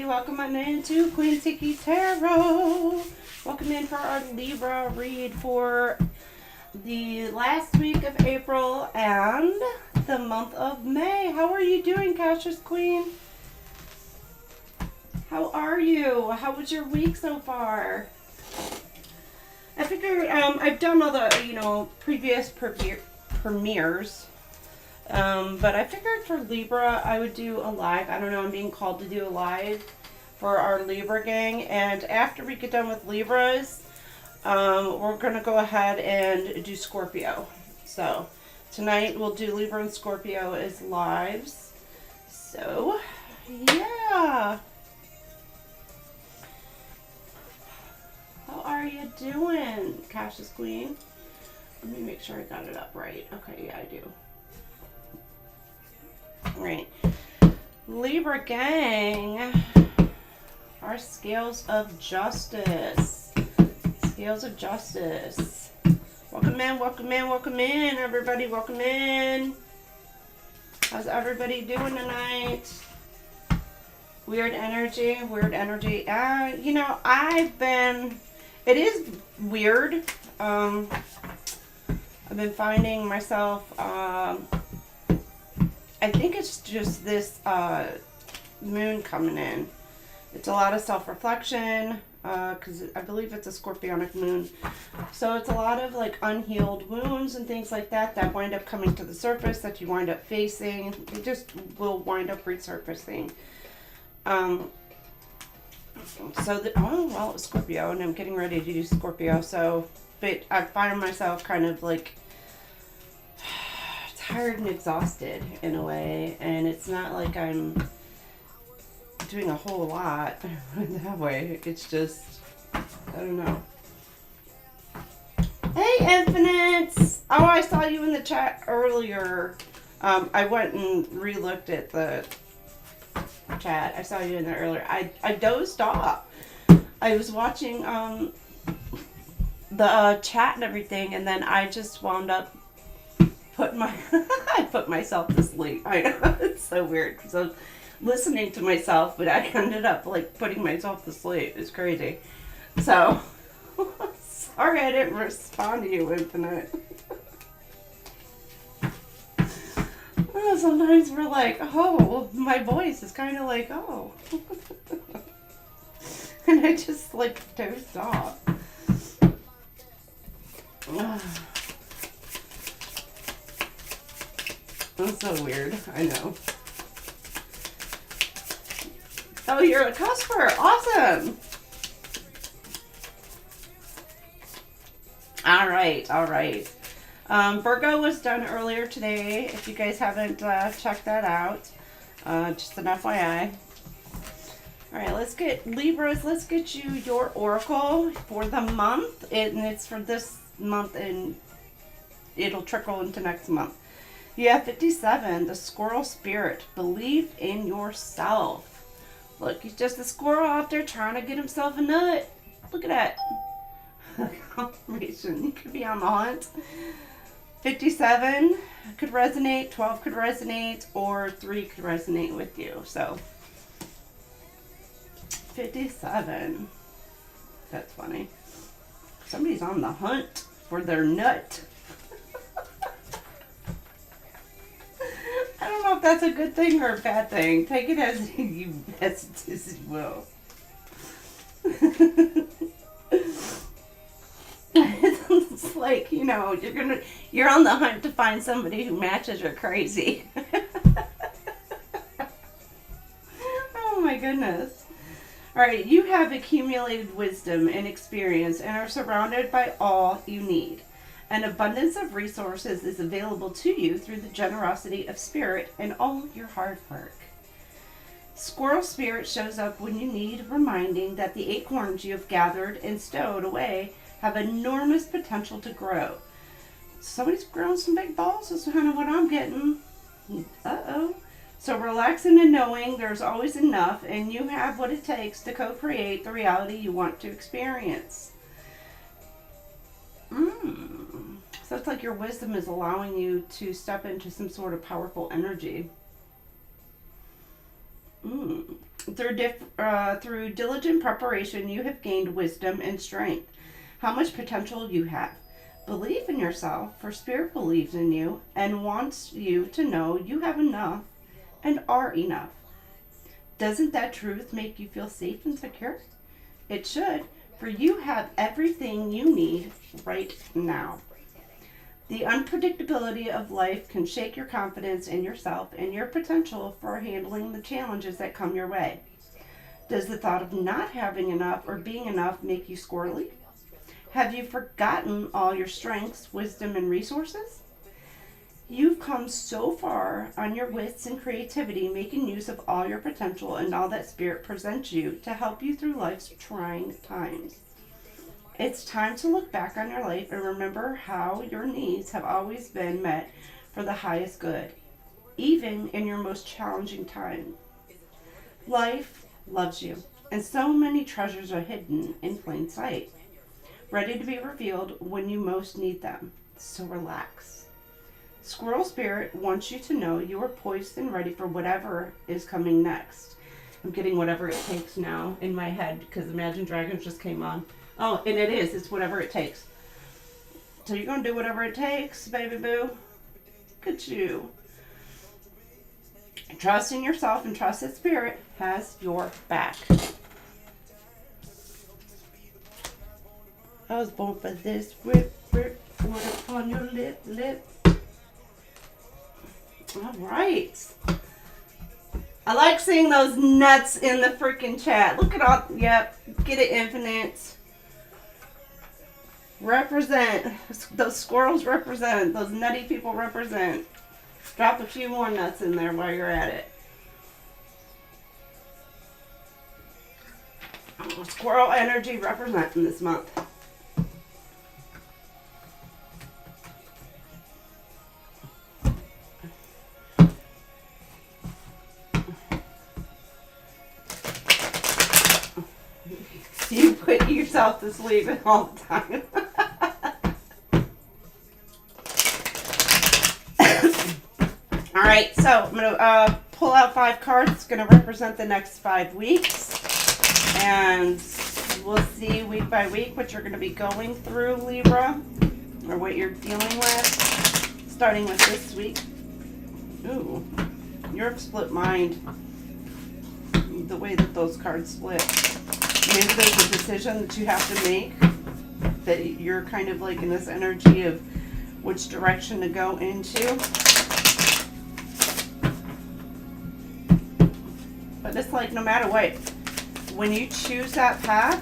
Welcome on into QueenTiki Tarot. Welcome in for our Libra read for the last week of April and the month of May. How are you doing, Cautious Queen? How are you? How was your week so far? I figured I've done all the, previous premieres. But I figured for Libra, I would do a live. I don't know, I'm being called to do a live for our Libra gang. And after we get done with Libras, we're going to go ahead and do Scorpio. So tonight we'll do Libra and Scorpio as lives. So, yeah. How are you doing, Cautious Queen? Let me make sure I got it up right. Okay, yeah, I do. Right, Libra gang, our scales of justice. Scales of justice. Welcome in, welcome in, welcome in, everybody. Welcome in. How's everybody doing tonight? Weird energy, weird energy. It is weird. I've been finding myself, I think it's just this moon coming in. It's a lot of self-reflection because I believe it's a scorpionic moon. So it's a lot of like unhealed wounds and things like that wind up coming to the surface that you wind up facing. They just will wind up resurfacing. Oh, well, it was Scorpio and I'm getting ready to do Scorpio. So, but I find myself kind of like tired and exhausted in a way, and it's not like I'm doing a whole lot that way. It's just, I don't know. Hey, Infinites! Oh, I saw you in the chat earlier. I went and re-looked at the chat. I saw you in there earlier. I dozed off. I was watching the chat and everything, and then I just wound up I put myself to sleep. I know, it's so weird because I was listening to myself, but I ended up like putting myself to sleep. It's crazy. So, sorry I didn't respond to you, Infinite. Sometimes we're like, oh, my voice is kind of like, oh. And I just like dozed off. That's so weird. I know. Oh, you're a cusper. Awesome. All right. All right. Virgo was done earlier today. If you guys haven't checked that out, just an FYI. All right, let's get Libras. Let's get you your oracle for the month, and it's for this month, and it'll trickle into next month. You have 57, the squirrel spirit. Believe in yourself. Look, he's just a squirrel out there trying to get himself a nut. Look at that. Confirmation. You could be on the hunt. 57 could resonate, 12 could resonate, or 3 could resonate with you. So, 57. That's funny. Somebody's on the hunt for their nut. I don't know if that's a good thing or a bad thing. Take it as you will. It's like, you know, you're on the hunt to find somebody who matches your crazy. Oh my goodness. All right, you have accumulated wisdom and experience and are surrounded by all you need. An abundance of resources is available to you through the generosity of spirit and all your hard work. Squirrel spirit shows up when you need reminding that the acorns you have gathered and stowed away have enormous potential to grow. Somebody's growing some big balls is kind of what I'm getting. Uh-oh. So relaxing and knowing there's always enough and you have what it takes to co-create the reality you want to experience. So it's like your wisdom is allowing you to step into some sort of powerful energy. Through diligent preparation, you have gained wisdom and strength. How much potential you have. Believe in yourself, for Spirit believes in you and wants you to know you have enough and are enough. Doesn't that truth make you feel safe and secure? It should, for you have everything you need right now. The unpredictability of life can shake your confidence in yourself and your potential for handling the challenges that come your way. Does the thought of not having enough or being enough make you squirrely? Have you forgotten all your strengths, wisdom, and resources? You've come so far on your wits and creativity, making use of all your potential and all that Spirit presents you to help you through life's trying times. It's time to look back on your life and remember how your needs have always been met for the highest good, even in your most challenging time. Life loves you, and so many treasures are hidden in plain sight, ready to be revealed when you most need them. So relax. Squirrel Spirit wants you to know you are poised and ready for whatever is coming next. I'm getting whatever it takes now in my head because Imagine Dragons just came on. Oh, and it is. It's whatever it takes. So you're going to do whatever it takes, baby boo. Look at you. Trust in yourself and trust that Spirit has your back. I was born for this. Rip, rip, word upon your lip. All right. I like seeing those nuts in the freaking chat. Look at all. Yep. Get it, Infinite. Represent. Those squirrels represent. Those nutty people represent. Drop a few more nuts in there while you're at it. Squirrel energy representing this month. You put yourself to sleep all the time. All right, so I'm going to pull out 5 cards. It's going to represent the next 5 weeks. And we'll see week by week what you're going to be going through, Libra, or what you're dealing with. Starting with this week. Ooh, you're a split mind. The way that those cards split. Maybe there's a decision that you have to make. That you're kind of like in this energy of which direction to go into. But it's like no matter what, when you choose that path,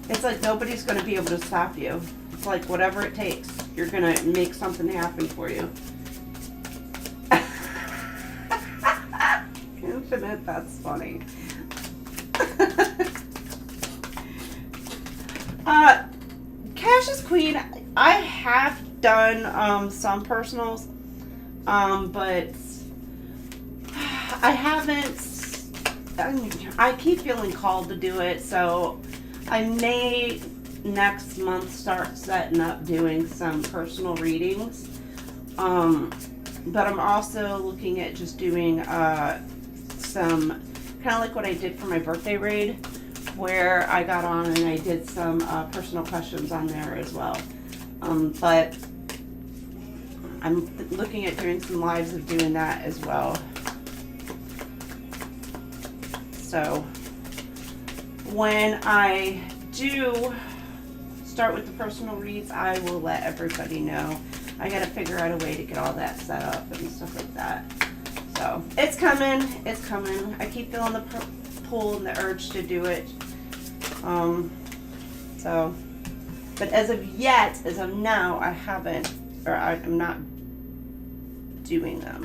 it's like nobody's going to be able to stop you. It's like whatever it takes. You're gonna make something happen for you. Infinite, that's funny. Cash is Queen. I have done some personals, but I haven't. I keep feeling called to do it, so I may next month start setting up doing some personal readings. But I'm also looking at just doing some kind of like what I did for my birthday raid, where I got on and I did some personal questions on there as well. But I'm looking at doing some lives of doing that as well. So when I do start with the personal reads, I will let everybody know. I gotta figure out a way to get all that set up and stuff like that. So it's coming, it's coming. I keep feeling the pull and the urge to do it. But as of yet, as of now, I haven't, or I'm not doing them.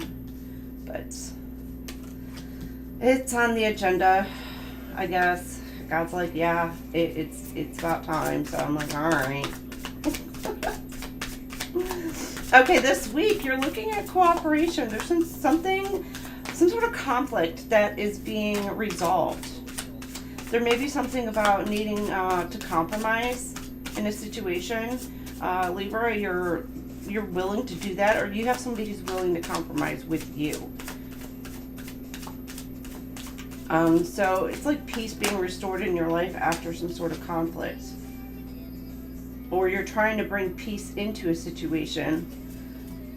But it's on the agenda, I guess. God's like, yeah, it's about time. So I'm like, all right. Okay, this week you're looking at cooperation. There's some sort of conflict that is being resolved. There may be something about needing to compromise in a situation. Libra, you're willing to do that, or you have somebody who's willing to compromise with you. So it's like peace being restored in your life after some sort of conflict. Or you're trying to bring peace into a situation,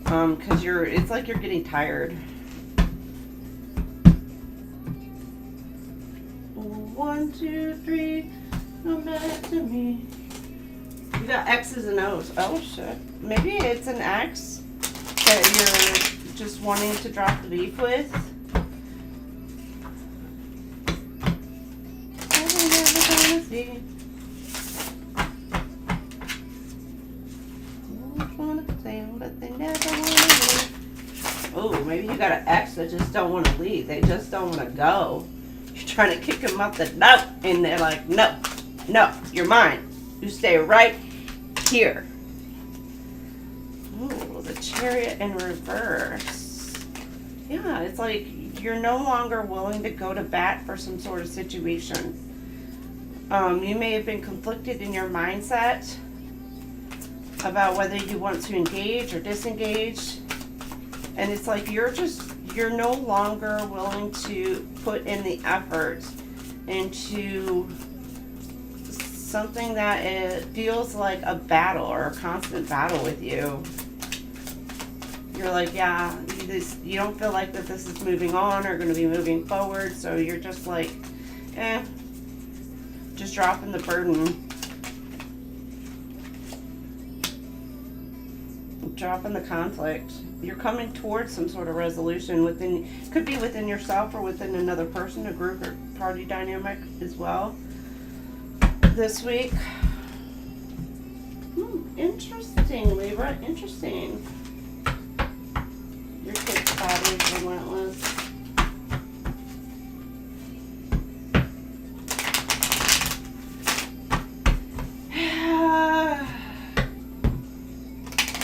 because it's like you're getting tired. 1, 2, 3, come back to me. You got X's and O's. Oh shit. Maybe it's an X that you're just wanting to drop the beef with. Oh, maybe you got an ex that just don't want to leave. They just don't want to go. You're trying to kick them up the no, and they're like, no, you're mine. You stay right here. Oh, the Chariot in reverse. Yeah, it's like you're no longer willing to go to bat for some sort of situation. You may have been conflicted in your mindset about whether you want to engage or disengage. And it's like you're no longer willing to put in the effort into something that it feels like a battle or a constant battle with you. You're like, yeah, you don't feel like that this is moving on or going to be moving forward. So you're just like, just dropping the burden. Dropping the conflict. You're coming towards some sort of resolution within, could be within yourself or within another person, a group or party dynamic as well. This week. Interesting, Libra. Interesting. Your kid's body is relentless.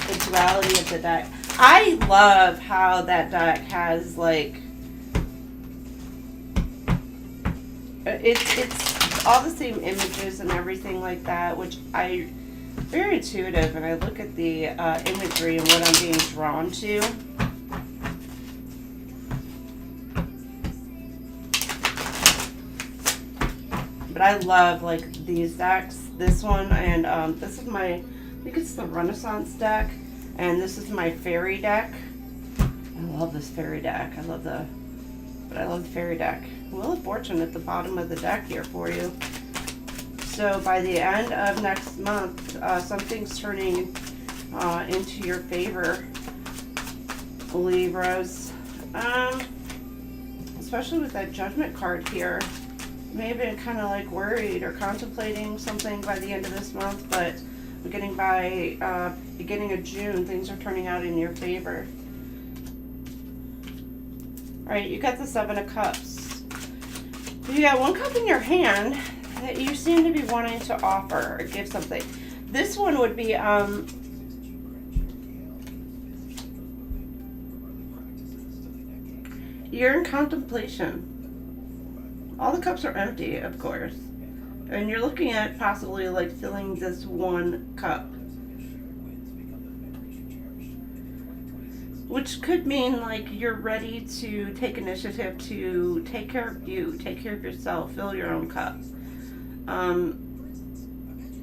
The duality of the deck. I love how that deck has like it's all the same images and everything like that, which I very intuitive, and I look at the imagery and what I'm being drawn to. But I love like these decks. This one and this is my, I think it's the Renaissance deck. And this is my fairy deck. I love this fairy deck. I love the fairy deck. Wheel of Fortune at the bottom of the deck here for you. So by the end of next month, something's turning into your favor, Libras. Especially with that Judgment card here. You may have been kind of like worried or contemplating something by the end of this month, but beginning of June, things are turning out in your favor. All right, you got the Seven of Cups. You got one cup in your hand that you seem to be wanting to offer or give something. This one would be you're in contemplation. All the cups are empty, of course. And you're looking at possibly like filling this one cup. Which could mean like you're ready to take initiative to take care of you, take care of yourself, fill your own cup.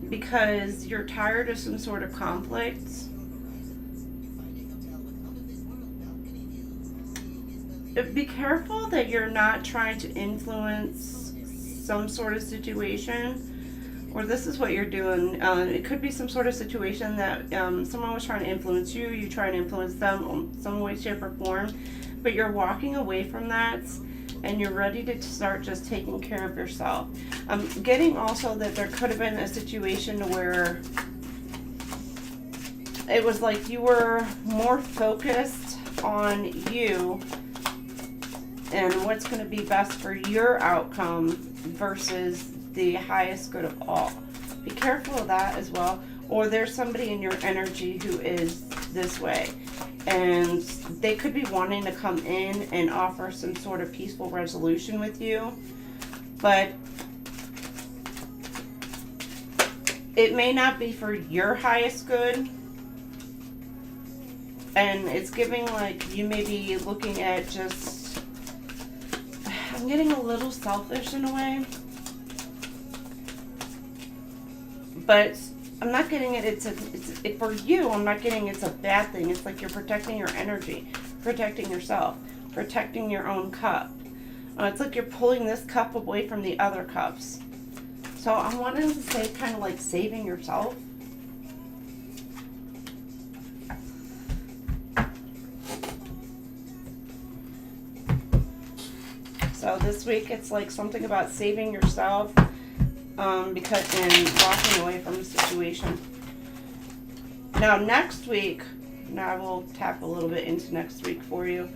Because you're tired of some sort of conflict. Be careful that you're not trying to influence some sort of situation, or this is what you're doing. It could be some sort of situation that someone was trying to influence you, you try to influence them in some way, shape, or form, but you're walking away from that and you're ready to start just taking care of yourself. I'm getting also that there could have been a situation where it was like you were more focused on you and what's going to be best for your outcome versus the highest good of all. Be careful of that as well. Or there's somebody in your energy who is this way, and they could be wanting to come in and offer some sort of peaceful resolution with you, but it may not be for your highest good. And it's giving like you may be looking at just, I'm getting a little selfish in a way, but I'm not getting it. It's for you. I'm not getting it's a bad thing. It's like you're protecting your energy, protecting yourself, protecting your own cup. It's like you're pulling this cup away from the other cups. So I'm wanting to say kind of like saving yourself. So this week it's like something about saving yourself. Because and walking away from the situation. Now next week, now I will tap a little bit into next week for you.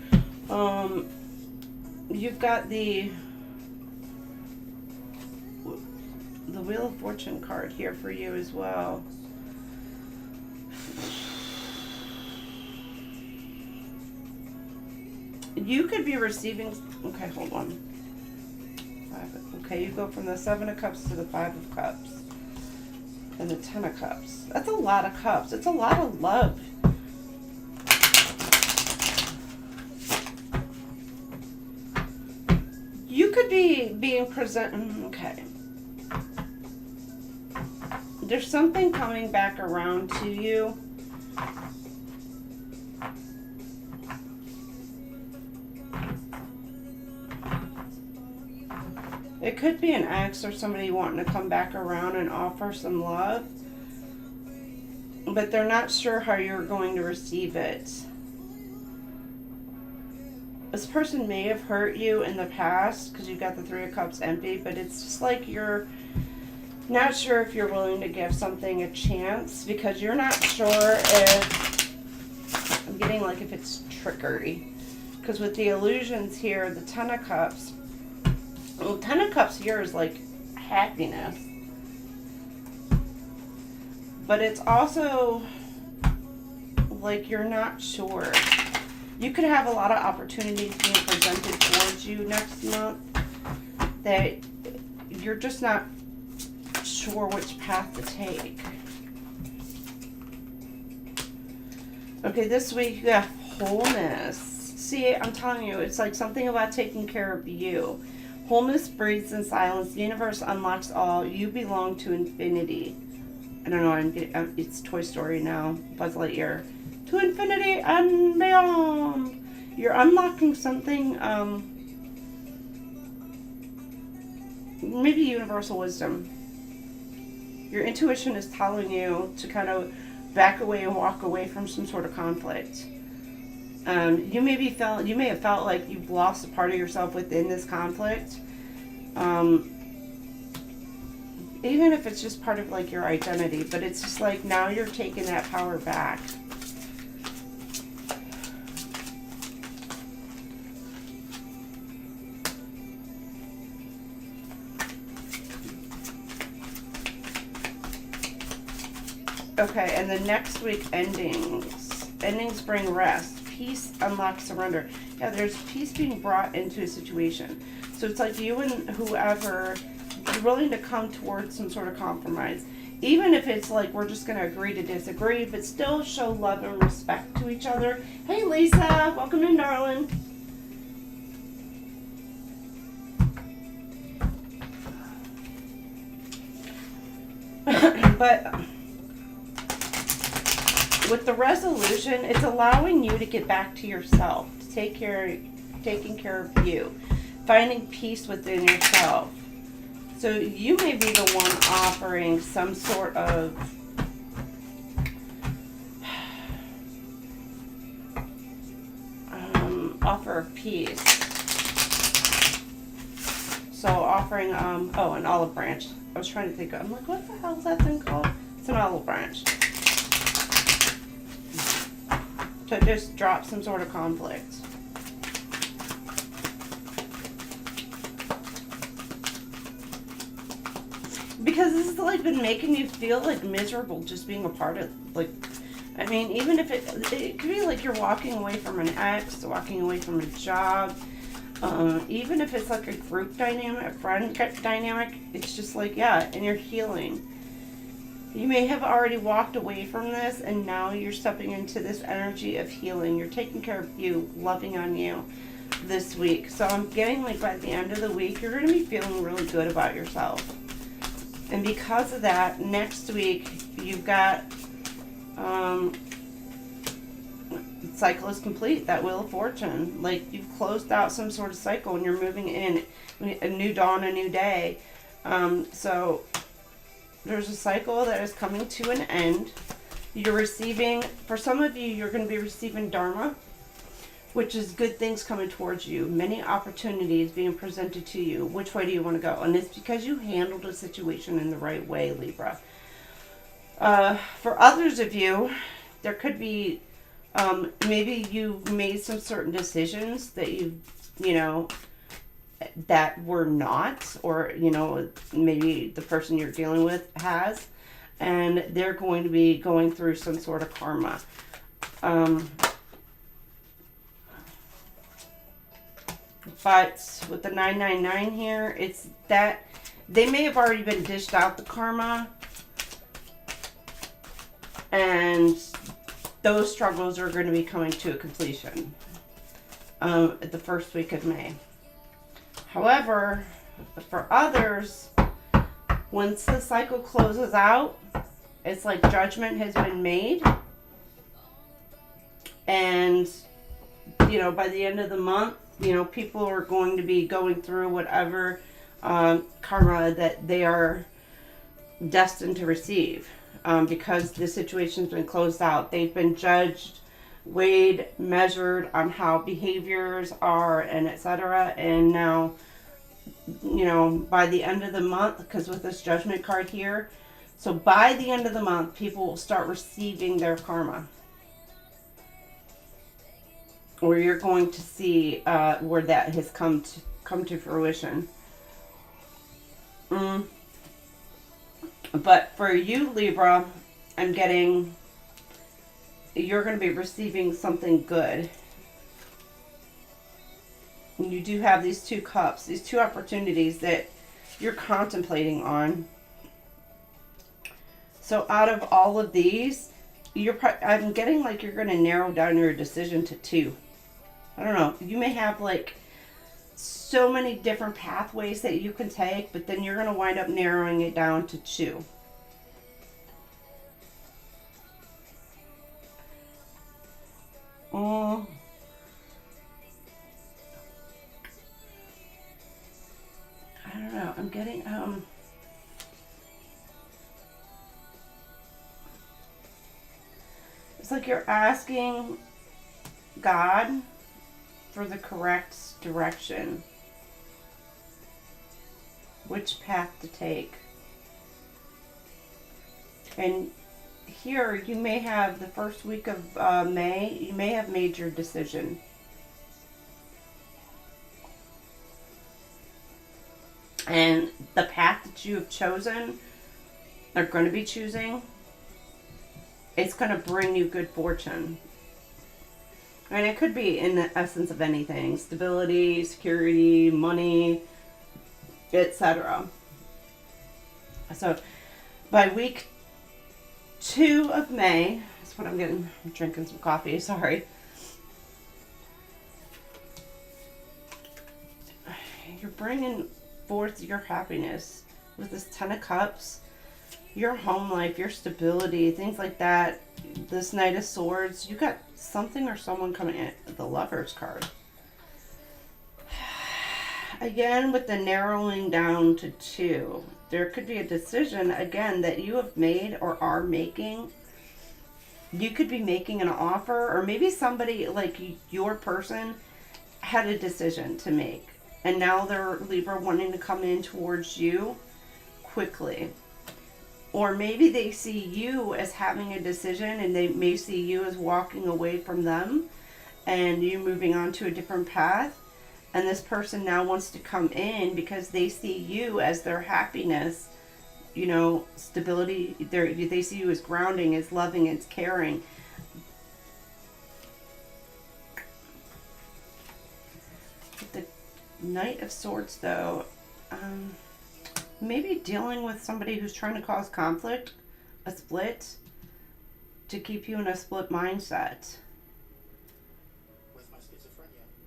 You've got the Wheel of Fortune card here for you as well. You could be receiving, okay, hold on. Okay, you go from the Seven of Cups to the Five of Cups and the Ten of Cups. That's a lot of cups. It's a lot of love. You could be being presented, okay. There's something coming back around to you. It could be an ex or somebody wanting to come back around and offer some love, but they're not sure how you're going to receive it. This person may have hurt you in the past because you've got the Three of Cups empty, but it's just like you're not sure if you're willing to give something a chance because you're not sure if, I'm getting like if it's trickery. Because with the illusions here, the Ten of Cups, well, Ten of Cups here is like happiness. But it's also like you're not sure. You could have a lot of opportunities being presented towards you next month that you're just not sure which path to take. Okay, this week you have wholeness. See, I'm telling you, it's like something about taking care of you. Wholeness breathes in silence. The universe unlocks all. You belong to infinity. I don't know. It's Toy Story now. Buzz Lightyear. To infinity and beyond. You're unlocking something. Maybe universal wisdom. Your intuition is telling you to kind of back away and walk away from some sort of conflict. You may have felt like you've lost a part of yourself within this conflict. even if it's just part of like your identity, but it's just like now you're taking that power back. Okay, and the next week endings. Endings bring rest. Peace unlocks surrender. Yeah, there's peace being brought into a situation. So it's like you and whoever are willing to come towards some sort of compromise. Even if it's like we're just going to agree to disagree, but still show love and respect to each other. Hey Lisa, welcome in, darling. But with the resolution, it's allowing you to get back to yourself, to taking care of you, finding peace within yourself. So you may be the one offering some sort of offer of peace. So offering, oh, an olive branch. I was trying to think, I'm like, what the hell is that thing called? It's an olive branch. To just drop some sort of conflict. Because this has like been making you feel like miserable just being a part of, like, I mean, even if it could be like you're walking away from an ex, walking away from a job, even if it's like a group dynamic, a friend dynamic, it's just like, yeah, and you're healing. You may have already walked away from this and now you're stepping into this energy of healing. You're taking care of you, loving on you this week. So I'm getting like by the end of the week, you're going to be feeling really good about yourself. And because of that, next week you've got cycle is complete, that Wheel of Fortune. Like you've closed out some sort of cycle and you're moving in a new dawn, a new day. So there's a cycle that is coming to an end. You're receiving, for some of you, you're going to be receiving Dharma, which is good things coming towards you. Many opportunities being presented to you. Which way do you want to go? And it's because you handled a situation in the right way, Libra. For others of you, there could be, maybe you've made some certain decisions that that were not, or maybe the person you're dealing with has, and they're going to be going through some sort of karma. But with the 999 here, it's that they may have already been dished out the karma, and those struggles are going to be coming to a completion at the first week of May. However, for others, once the cycle closes out, it's like judgment has been made. And, by the end of the month, people are going to be going through whatever karma that they are destined to receive. Because the situation's been closed out. They've been judged, weighed, measured on how behaviors are, and etc. And now, by the end of the month, because with this judgment card here, so by the end of the month, people will start receiving their karma. Or you're going to see where that has come to fruition. But for you, Libra, I'm getting, you're going to be receiving something good. And you do have these two cups, these two opportunities that you're contemplating on. So out of all of these, I'm getting like you're going to narrow down your decision to 2. I don't know. You may have like so many different pathways that you can take, but then you're going to wind up narrowing it down to 2. I don't know. I'm getting it's like you're asking God for the correct direction, which path to take. And here, you may have the first week of May, you may have made your decision. And the path that you have chosen, are going to be choosing, it's going to bring you good fortune. And it could be in the essence of anything. Stability, security, money, etc. So, by week 2 of May, that's what I'm getting. I'm drinking some coffee, sorry. You're bringing forth your happiness with this 10 of Cups, your home life, your stability, things like that. This Knight of Swords, you got something or someone coming in. The Lovers card. Again, with the narrowing down to 2, there could be a decision, again, that you have made or are making. You could be making an offer, or maybe somebody, like your person, had a decision to make. And now they're, Libra, wanting to come in towards you quickly. Or maybe they see you as having a decision, and they may see you as walking away from them and you moving on to a different path. And this person now wants to come in because they see you as their happiness, you know, stability. They see you as grounding, as loving, as caring. With the Knight of Swords, though, maybe dealing with somebody who's trying to cause conflict, a split, to keep you in a split mindset.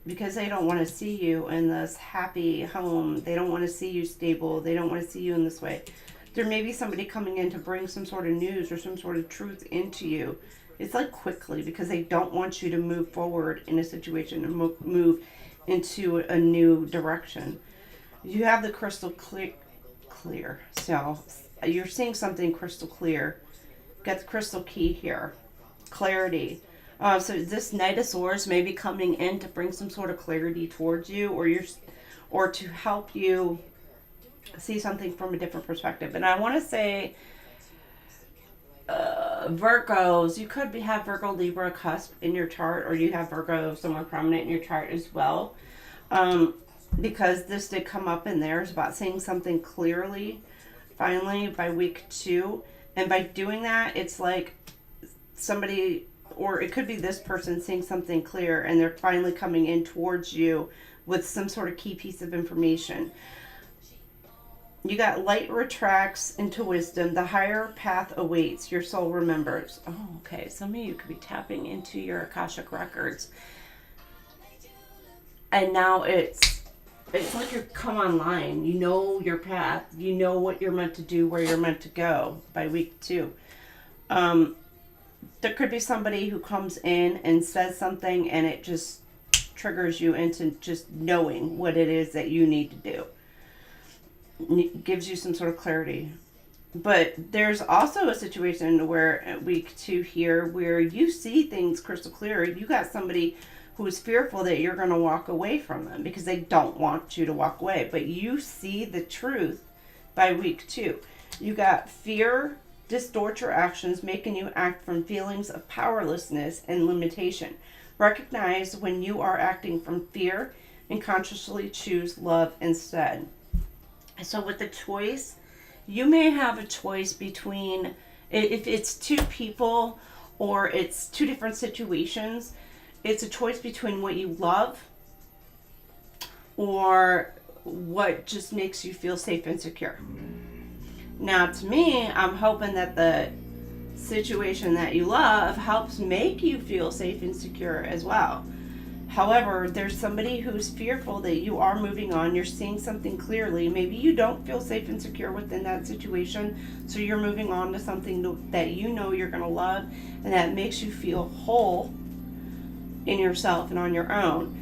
Because they don't want to see you in this happy home. They don't want to see you stable. They don't want to see you in this way. There may be somebody coming in to bring some sort of news or some sort of truth into you. It's like quickly, because they don't want you to move forward in a situation and move into a new direction. You have the crystal clear. So you're seeing something crystal clear. Got the crystal key here. Clarity. So this Knight of Swords may be coming in to bring some sort of clarity towards you, or to help you see something from a different perspective. And I want to say, Virgos, you could have Virgo Libra cusp in your chart, or you have Virgo somewhere prominent in your chart as well. Because this did come up in there. It's about seeing something clearly, finally, by week 2. And by doing that, it's like somebody, or it could be this person seeing something clear, and they're finally coming in towards you with some sort of key piece of information. You got light retracts into wisdom. The higher path awaits. Your soul remembers. Oh, okay. Some of you could be tapping into your Akashic records. And now it's like you're come online. You know your path. You know what you're meant to do, where you're meant to go by week 2. There could be somebody who comes in and says something, and it just triggers you into just knowing what it is that you need to do. It gives you some sort of clarity. But there's also a situation where at week 2 here, where you see things crystal clear. You got somebody who is fearful that you're going to walk away from them because they don't want you to walk away. But you see the truth by week 2. You got fear distort your actions, making you act from feelings of powerlessness and limitation. Recognize when you are acting from fear and consciously choose love instead. So with the choice, you may have a choice between, if it's 2 people or it's 2 different situations, it's a choice between what you love or what just makes you feel safe and secure. Now, to me, I'm hoping that the situation that you love helps make you feel safe and secure as well. However, there's somebody who's fearful that you are moving on. You're seeing something clearly. Maybe you don't feel safe and secure within that situation, so you're moving on to something that you know you're going to love and that makes you feel whole in yourself and on your own.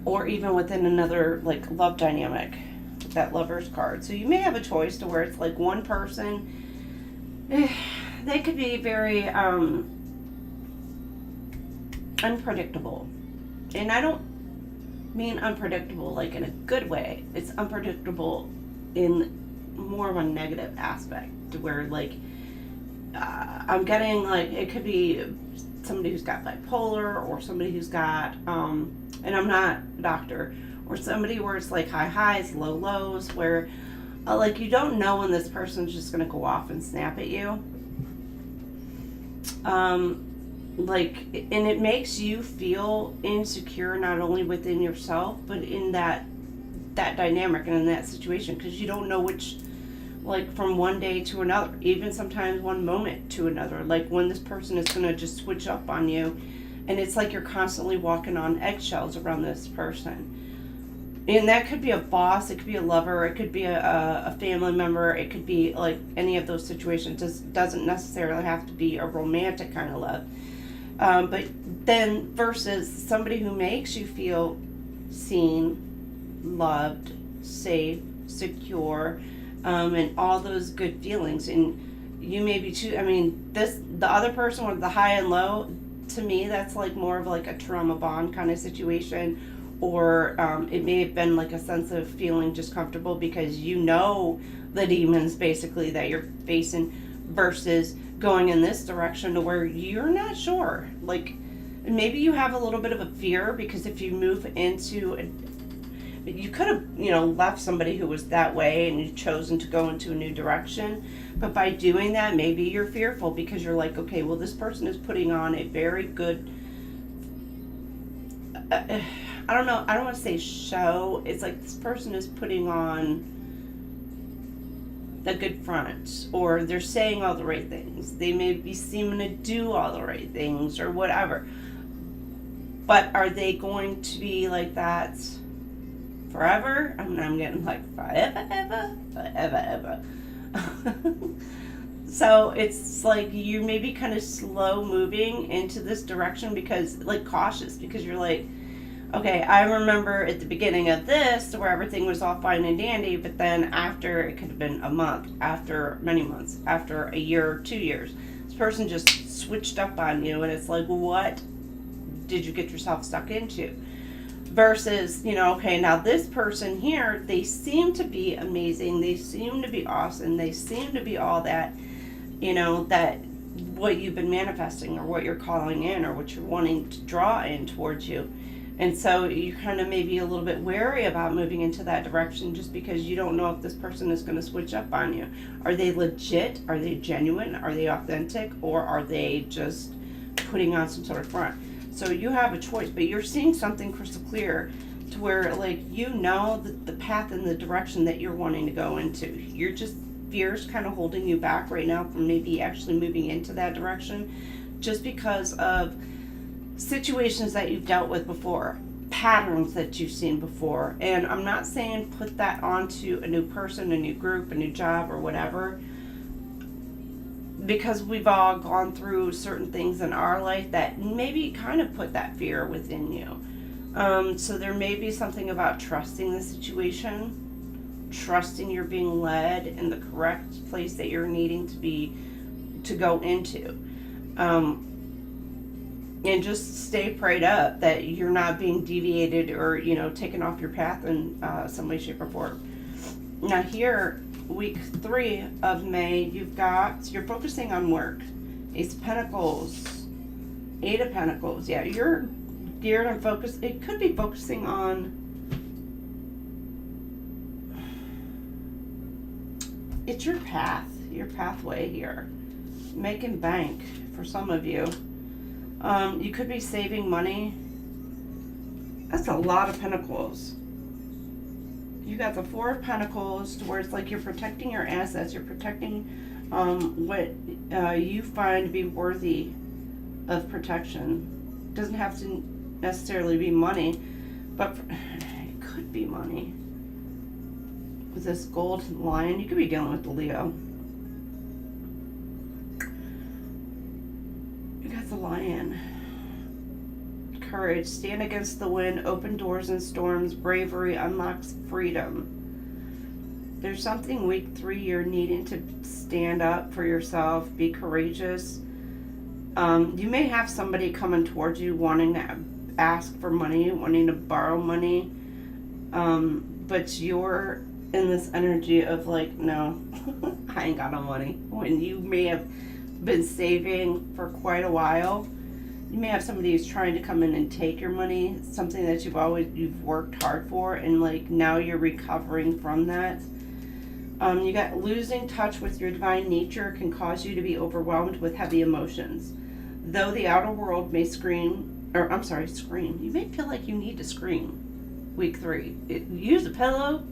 Or even within another like love dynamic. That Lover's card. So you may have a choice to where it's like one person, they could be very unpredictable. And I don't mean unpredictable like in a good way. It's unpredictable in more of a negative aspect, to where like I'm getting like it could be somebody who's got bipolar, or somebody who's got and I'm not a doctor, or somebody where it's like high highs, low lows, where like you don't know when this person's just gonna go off and snap at you. Like, and it makes you feel insecure, not only within yourself, but in that dynamic and in that situation, because you don't know which, like, from one day to another, even sometimes one moment to another, like when this person is going to just switch up on you, and it's like you're constantly walking on eggshells around this person. And that could be a boss, it could be a lover, it could be a family member, it could be like any of those situations. It doesn't necessarily have to be a romantic kind of love. But then versus somebody who makes you feel seen, loved, safe, secure, and all those good feelings. And you may be too, I mean, the other person with the high and low, to me, that's like more of like a trauma bond kind of situation. Or it may have been like a sense of feeling just comfortable because you know the demons basically that you're facing, versus going in this direction to where you're not sure. Like maybe you have a little bit of a fear, because if you move into you could have, you know, left somebody who was that way and you've chosen to go into a new direction. But by doing that, maybe you're fearful because you're like, okay, well, this person is putting on a very good I don't know, I don't want to say show. It's like this person is putting on a good front, or they're saying all the right things. They may be seeming to do all the right things or whatever. But are they going to be like that forever? I mean, I'm getting like forever. So it's like you may be kind of slow moving into this direction, because like cautious, because you're like, okay, I remember at the beginning of this where everything was all fine and dandy, but then after, it could have been a month, after many months, after a year or 2 years, this person just switched up on you, and it's like, what did you get yourself stuck into? Versus, you know, okay, now this person here, they seem to be amazing, they seem to be awesome, they seem to be all that, you know, that what you've been manifesting, or what you're calling in, or what you're wanting to draw in towards you. And so you kind of may be a little bit wary about moving into that direction, just because you don't know if this person is going to switch up on you. Are they legit? Are they genuine? Are they authentic? Or are they just putting on some sort of front? So you have a choice, but you're seeing something crystal clear to where, like, you know the path and the direction that you're wanting to go into. You're just, fear's kind of holding you back right now from maybe actually moving into that direction, just because of situations that you've dealt with before, patterns that you've seen before. And I'm not saying put that onto a new person, a new group, a new job, or whatever, because we've all gone through certain things in our life that maybe kind of put that fear within you. So there may be something about trusting the situation, trusting you're being led in the correct place that you're needing to go into. And just stay prayed up that you're not being deviated or, you know, taken off your path in some way, shape, or form. Now here, week 3 of May, you're focusing on work. Ace of Pentacles, 8 of Pentacles. Yeah, you're geared and focused. It could be focusing on, it's your path, your pathway here. Making bank for some of you. You could be saving money. That's a lot of Pentacles. You got the 4 of Pentacles, where it's like you're protecting your assets. You're protecting what you find to be worthy of protection. Doesn't have to necessarily be money, but it could be money. With this gold lion, you could be dealing with the Leo. The lion. Courage. Stand against the wind. Open doors and storms. Bravery unlocks freedom. There's something week 3 you're needing to stand up for yourself. Be courageous. You may have somebody coming towards you wanting to ask for money, wanting to borrow money. But you're in this energy of like, no, I ain't got no money. When you may have been saving for quite a while, you may have somebody who's trying to come in and take your money, something that you've worked hard for, and like now you're recovering from that. You got losing touch with your divine nature can cause you to be overwhelmed with heavy emotions. Though the outer world may scream. You may feel like you need to scream. Week 3. Use a pillow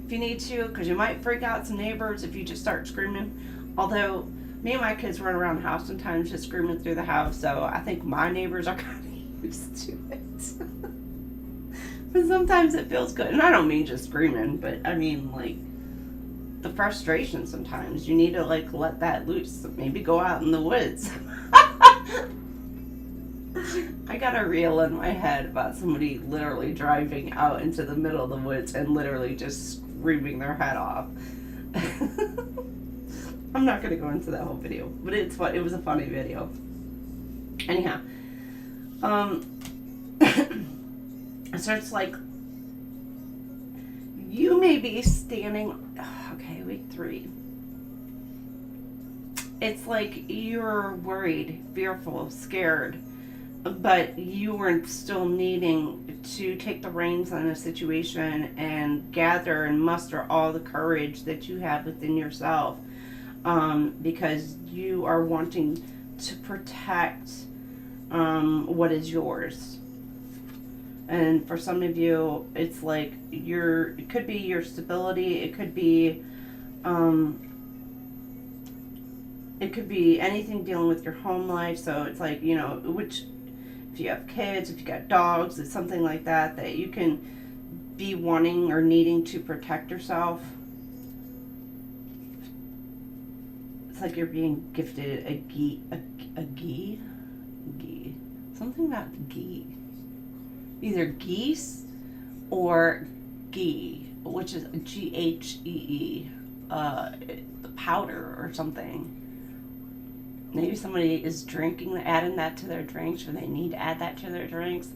if you need to, because you might freak out some neighbors if you just start screaming. Although me and my kids run around the house sometimes just screaming through the house, so I think my neighbors are kind of used to it. But sometimes it feels good. And I don't mean just screaming, but I mean like the frustration sometimes. You need to like let that loose. Maybe go out in the woods. I got a reel in my head about somebody literally driving out into the middle of the woods and literally just screaming their head off. I'm not going to go into that whole video, but it's fun. It was a funny video. Anyhow, so it's like you may be standing. Okay, week 3. It's like you're worried, fearful, scared, but you are still needing to take the reins on a situation and gather and muster all the courage that you have within yourself. Because you are wanting to protect what is yours. And for some of you, it's like it could be your stability, it could be anything dealing with your home life. So it's like, you know, which, if you have kids, if you got dogs, it's something like that you can be wanting or needing to protect yourself. It's like you're being gifted a ghee, something about ghee, either geese or ghee, which is GHEE, powder or something. Maybe somebody is adding that to their drinks, or they need to add that to their drinks.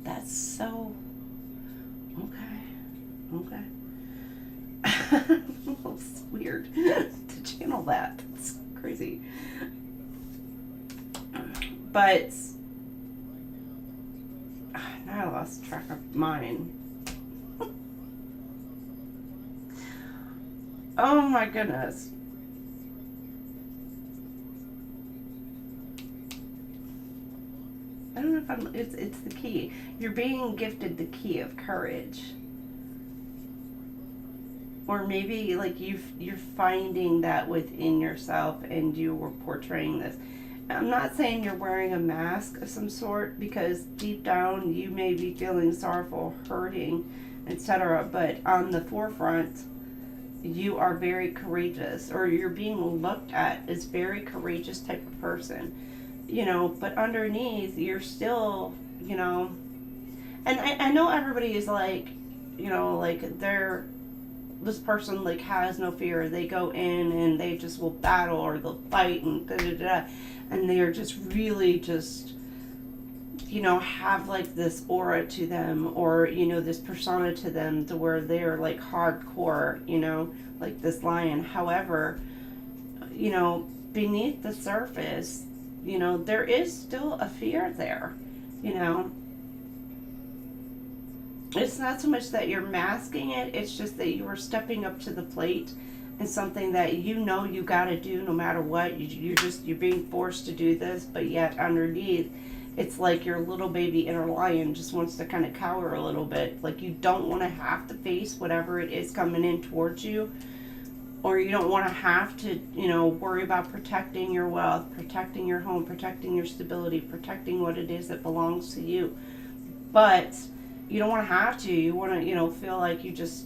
That's so okay. It's weird to channel that. It's crazy. But now I lost track of mine. Oh my goodness. I don't know if it's the key. You're being gifted the key of courage. Or maybe like you're finding that within yourself and you were portraying this. I'm not saying you're wearing a mask of some sort, because deep down you may be feeling sorrowful, hurting, etc. But on the forefront, you are very courageous, or you're being looked at as very courageous type of person, you know. But underneath, you're still, you know. And I know everybody is like, you know, like this person like has no fear. They go in and they just will battle, or they'll fight and and they are just really just, you know, have like this aura to them, or, you know, this persona to them, to where they're like hardcore, you know, like this lion. However, you know, beneath the surface, you know, there is still a fear there, you know. It's not so much that you're masking it, it's just that you are stepping up to the plate, and something that you know you gotta do no matter what. You're being forced to do this, but yet underneath, it's like your little baby inner lion just wants to kind of cower a little bit. Like you don't want to have to face whatever it is coming in towards you, or you don't want to have to, you know, worry about protecting your wealth, protecting your home, protecting your stability, protecting what it is that belongs to you. But you don't want to have to. You want to, you know, feel like you just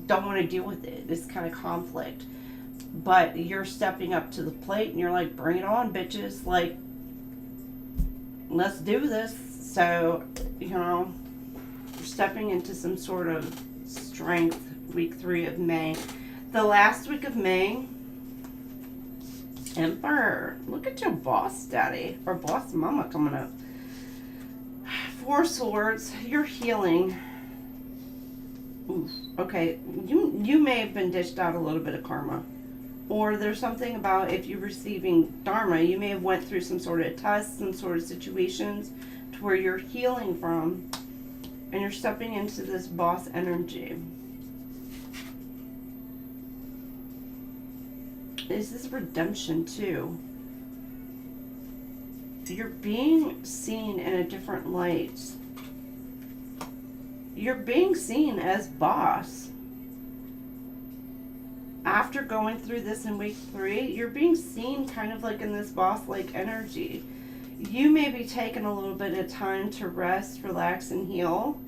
don't want to deal with it, this kind of conflict. But you're stepping up to the plate and you're like, bring it on, bitches. Like, let's do this. So, you know, you're stepping into some sort of strength. Week 3 of May. The last week of May, Emperor. Look at your boss daddy or boss mama coming up. 4 Swords. You're healing. Oof. Okay, you may have been dished out a little bit of karma. Or there's something about if you're receiving dharma, you may have went through some sort of test, some sort of situations to where you're healing from, and you're stepping into this boss energy. Is this redemption too? You're being seen in a different light. You're being seen as boss. After going through this in week 3, you're being seen kind of like in this boss-like energy. You may be taking a little bit of time to rest, relax, and heal.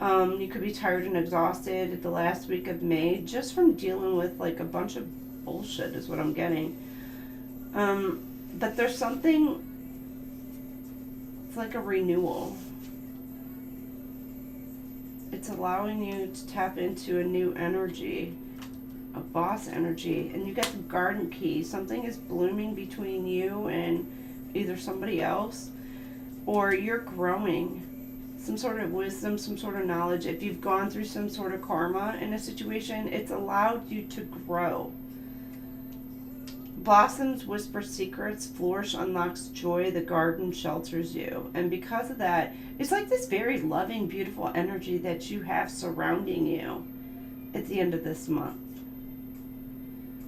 You could be tired and exhausted at the last week of May just from dealing with like a bunch of bullshit is what I'm getting. But there's something, it's like a renewal. It's allowing you to tap into a new energy. A boss energy, and you get the garden key. Something is blooming between you and either somebody else, or you're growing some sort of wisdom, some sort of knowledge. If you've gone through some sort of karma in a situation, it's allowed you to grow. Blossoms whisper secrets, flourish unlocks joy, the garden shelters you. And because of that, it's like this very loving, beautiful energy that you have surrounding you at the end of this month.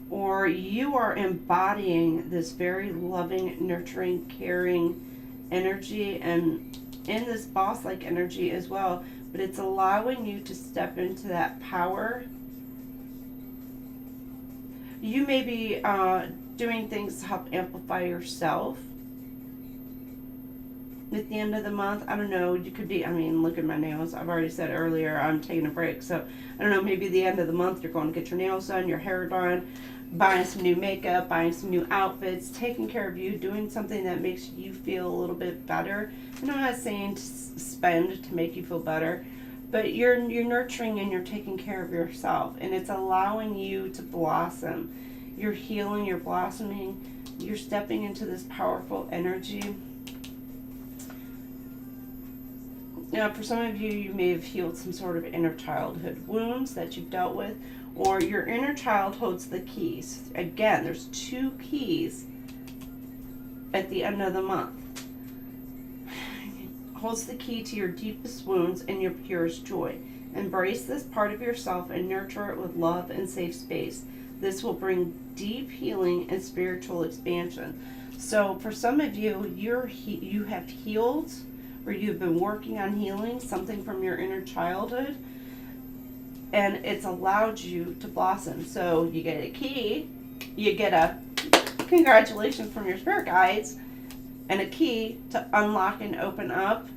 Or you are embodying this very loving, nurturing, caring energy, and in this boss-like energy as well. But it's allowing you to step into that power. You may be doing things to help amplify yourself at the end of the month. I don't know, you could be, I mean, look at my nails. I've already said earlier I'm taking a break, so I don't know, maybe the end of the month you're going to get your nails done, your hair done, buying some new makeup, buying some new outfits, taking care of you, doing something that makes you feel a little bit better. And I'm not saying to spend to make you feel better, but you're nurturing and you're taking care of yourself, and it's allowing you to blossom. You're healing, you're blossoming, you're stepping into this powerful energy. Now, for some of you, you may have healed some sort of inner childhood wounds that you've dealt with, or your inner child holds the keys. Again, there's 2 keys at the end of the month. Holds the key to your deepest wounds and your purest joy. Embrace this part of yourself and nurture it with love and safe space. This will bring deep healing and spiritual expansion. So for some of you, you have healed, or you've been working on healing something from your inner childhood, and it's allowed you to blossom. So you get a key, you get a congratulations from your spirit guides, and a key to unlock and open up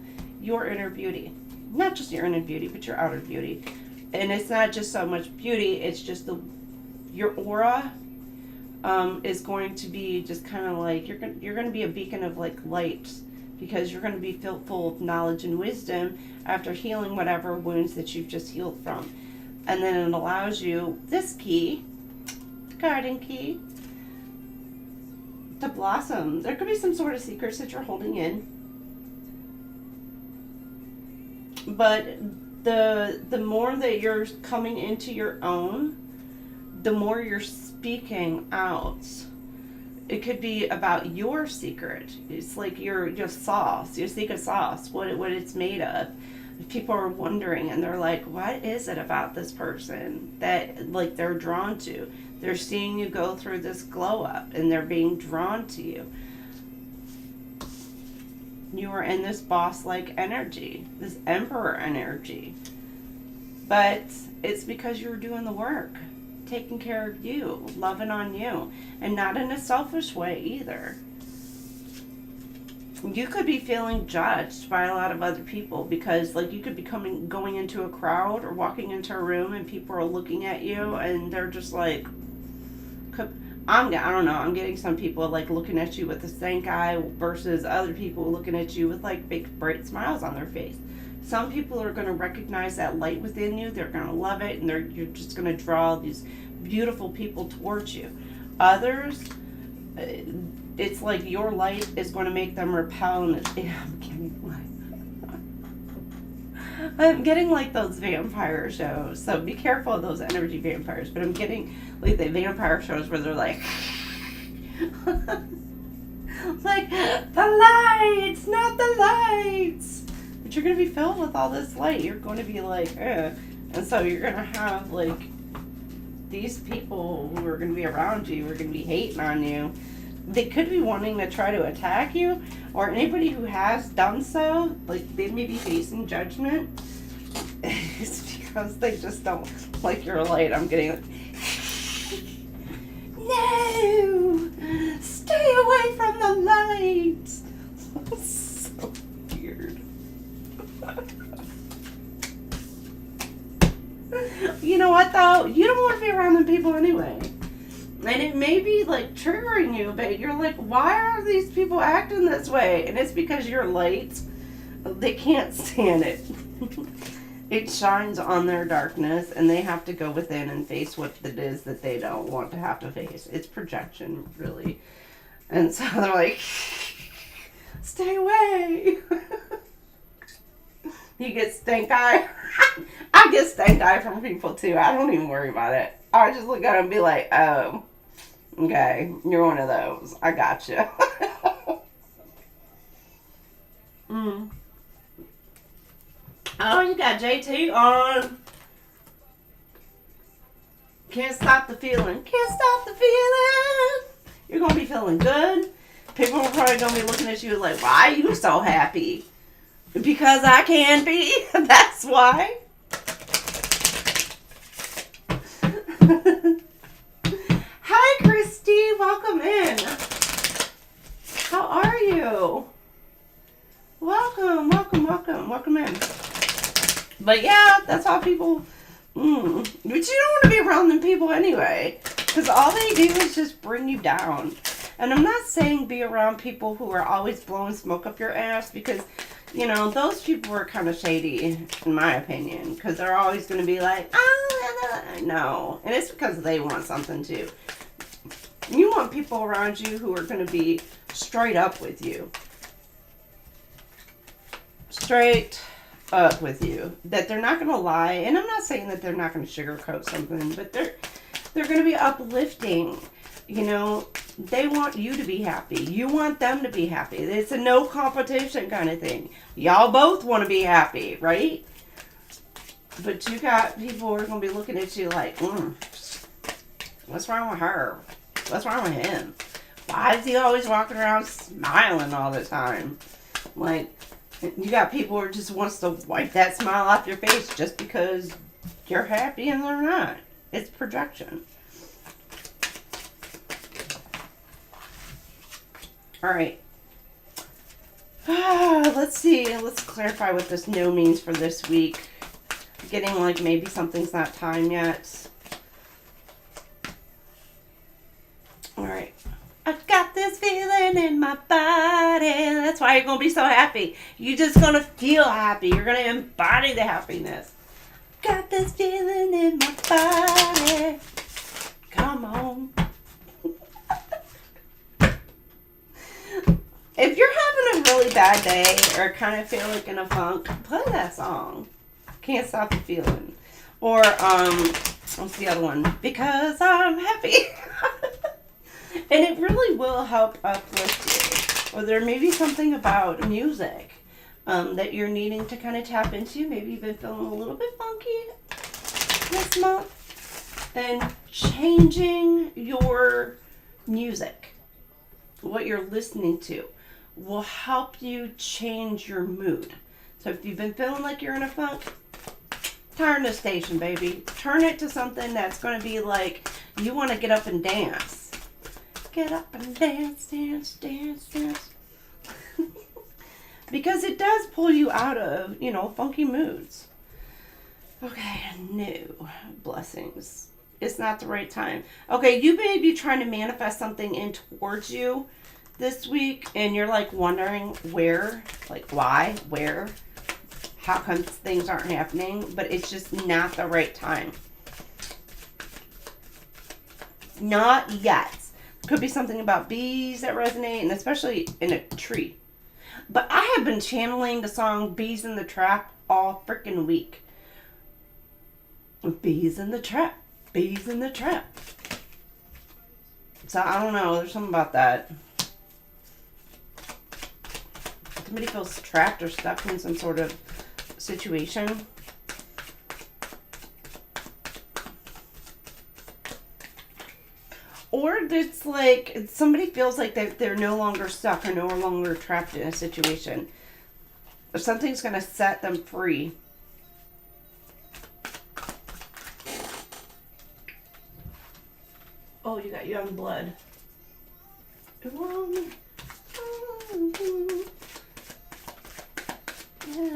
your inner beauty. Not just your inner beauty, but your outer beauty. And it's not just so much beauty, it's just your aura is going to be just kind of like, you're going to be a beacon of like light, because you're going to be filled full of knowledge and wisdom after healing whatever wounds that you've just healed from. And then it allows you this key, garden key, to blossom. There could be some sort of secrets that you're holding in, but the more that you're coming into your own, the more you're speaking out. It could be about your secret. It's like your sauce, your secret sauce, what it's made of. People are wondering, and they're like, what is it about this person that like they're drawn to? They're seeing you go through this glow up, and they're being drawn to you. You are in this boss-like energy, this emperor energy. But it's because you're doing the work, taking care of you, loving on you, and not in a selfish way either. You could be feeling judged by a lot of other people, because like you could be going into a crowd or walking into a room and people are looking at you and they're just like, I don't know, I'm getting some people like looking at you with a stank eye versus other people looking at you with like big bright smiles on their face. Some people are going to recognize that light within you, they're going to love it, and you're just going to draw these beautiful people towards you. Others, it's like your light is going to make them repel, and I'm kidding. I'm getting like those vampire shows, so be careful of those energy vampires. But I'm getting like the vampire shows where they're like, like the lights, not the lights. But you're gonna be filled with all this light. You're going to be like, and so you're gonna have like these people who are gonna be around you, who are gonna be hating on you. They could be wanting to try to attack you, or anybody who has done so, like they may be facing judgment. It's because they just don't like your light. I'm getting like, no, stay away from the light. So weird. You know what though? You don't want to be around them people anyway. And it may be like triggering you, but you're like, why are these people acting this way? And it's because you're light. They can't stand it. It shines on their darkness, and they have to go within and face what it is that they don't want to have to face. It's projection, really. And so they're like, stay away. You get stank eye. I get stank eye from people too. I don't even worry about it. I just look at them and be like, oh, okay, you're one of those. I gotcha. Oh, you got JT on. Can't stop the feeling. Can't stop the feeling. You're going to be feeling good. People are probably going to be looking at you like, why are you so happy? Because I can be. That's why. Hi, Christy. Welcome in. How are you? Welcome in. But yeah, that's how people, but you don't want to be around them people anyway, because all they do is just bring you down. And I'm not saying be around people who are always blowing smoke up your ass, because, you know, those people are kind of shady, in my opinion, because they're always going to be like, oh, no. And it's because they want something too. You want people around you who are going to be straight up with you. Straight up with you. That they're not going to lie. And I'm not saying that they're not going to sugarcoat something, but they're going to be uplifting. You know, they want you to be happy. You want them to be happy. It's a no competition kind of thing. Y'all both want to be happy, right? But you got people who are going to be looking at you like, what's wrong with her? What's wrong with him? Why is he always walking around smiling all the time? Like, you got people who just wants to wipe that smile off your face just because you're happy and they're not. It's projection. All right. Let's see. Let's clarify what this no means for this week. Getting like maybe something's not time yet. All right. I've got this feeling in my body. That's why you're going to be so happy. You're just going to feel happy. You're going to embody the happiness. Got this feeling in my body. Come on. If you're having a really bad day or kind of feel like in a funk, play that song. Can't Stop the Feeling. Or, what's the other one? Because I'm happy. And it really will help uplift you. Or there may be something about music that you're needing to kind of tap into. Maybe you've been feeling a little bit funky this month. And changing your music, what you're listening to, will help you change your mood. So if you've been feeling like you're in a funk, turn the station, baby. Turn it to something that's going to be like you want to get up and dance. Get up and dance, dance, dance, dance. Because it does pull you out of, you know, funky moods. Okay, no blessings. It's not the right time. Okay, you may be trying to manifest something in towards you this week, and you're like wondering where, like why, where, how come things aren't happening, but it's just not the right time. Not yet. Could be something about bees that resonate, and especially in a tree. But I have been channeling the song Bees in the Trap all freaking week. Bees in the trap. Bees in the trap. So I don't know. There's something about that. Somebody feels trapped or stuck in some sort of situation. Or it's like somebody feels like they're no longer stuck or no longer trapped in a situation. Or something's going to set them free. Oh, you got young blood. Yeah,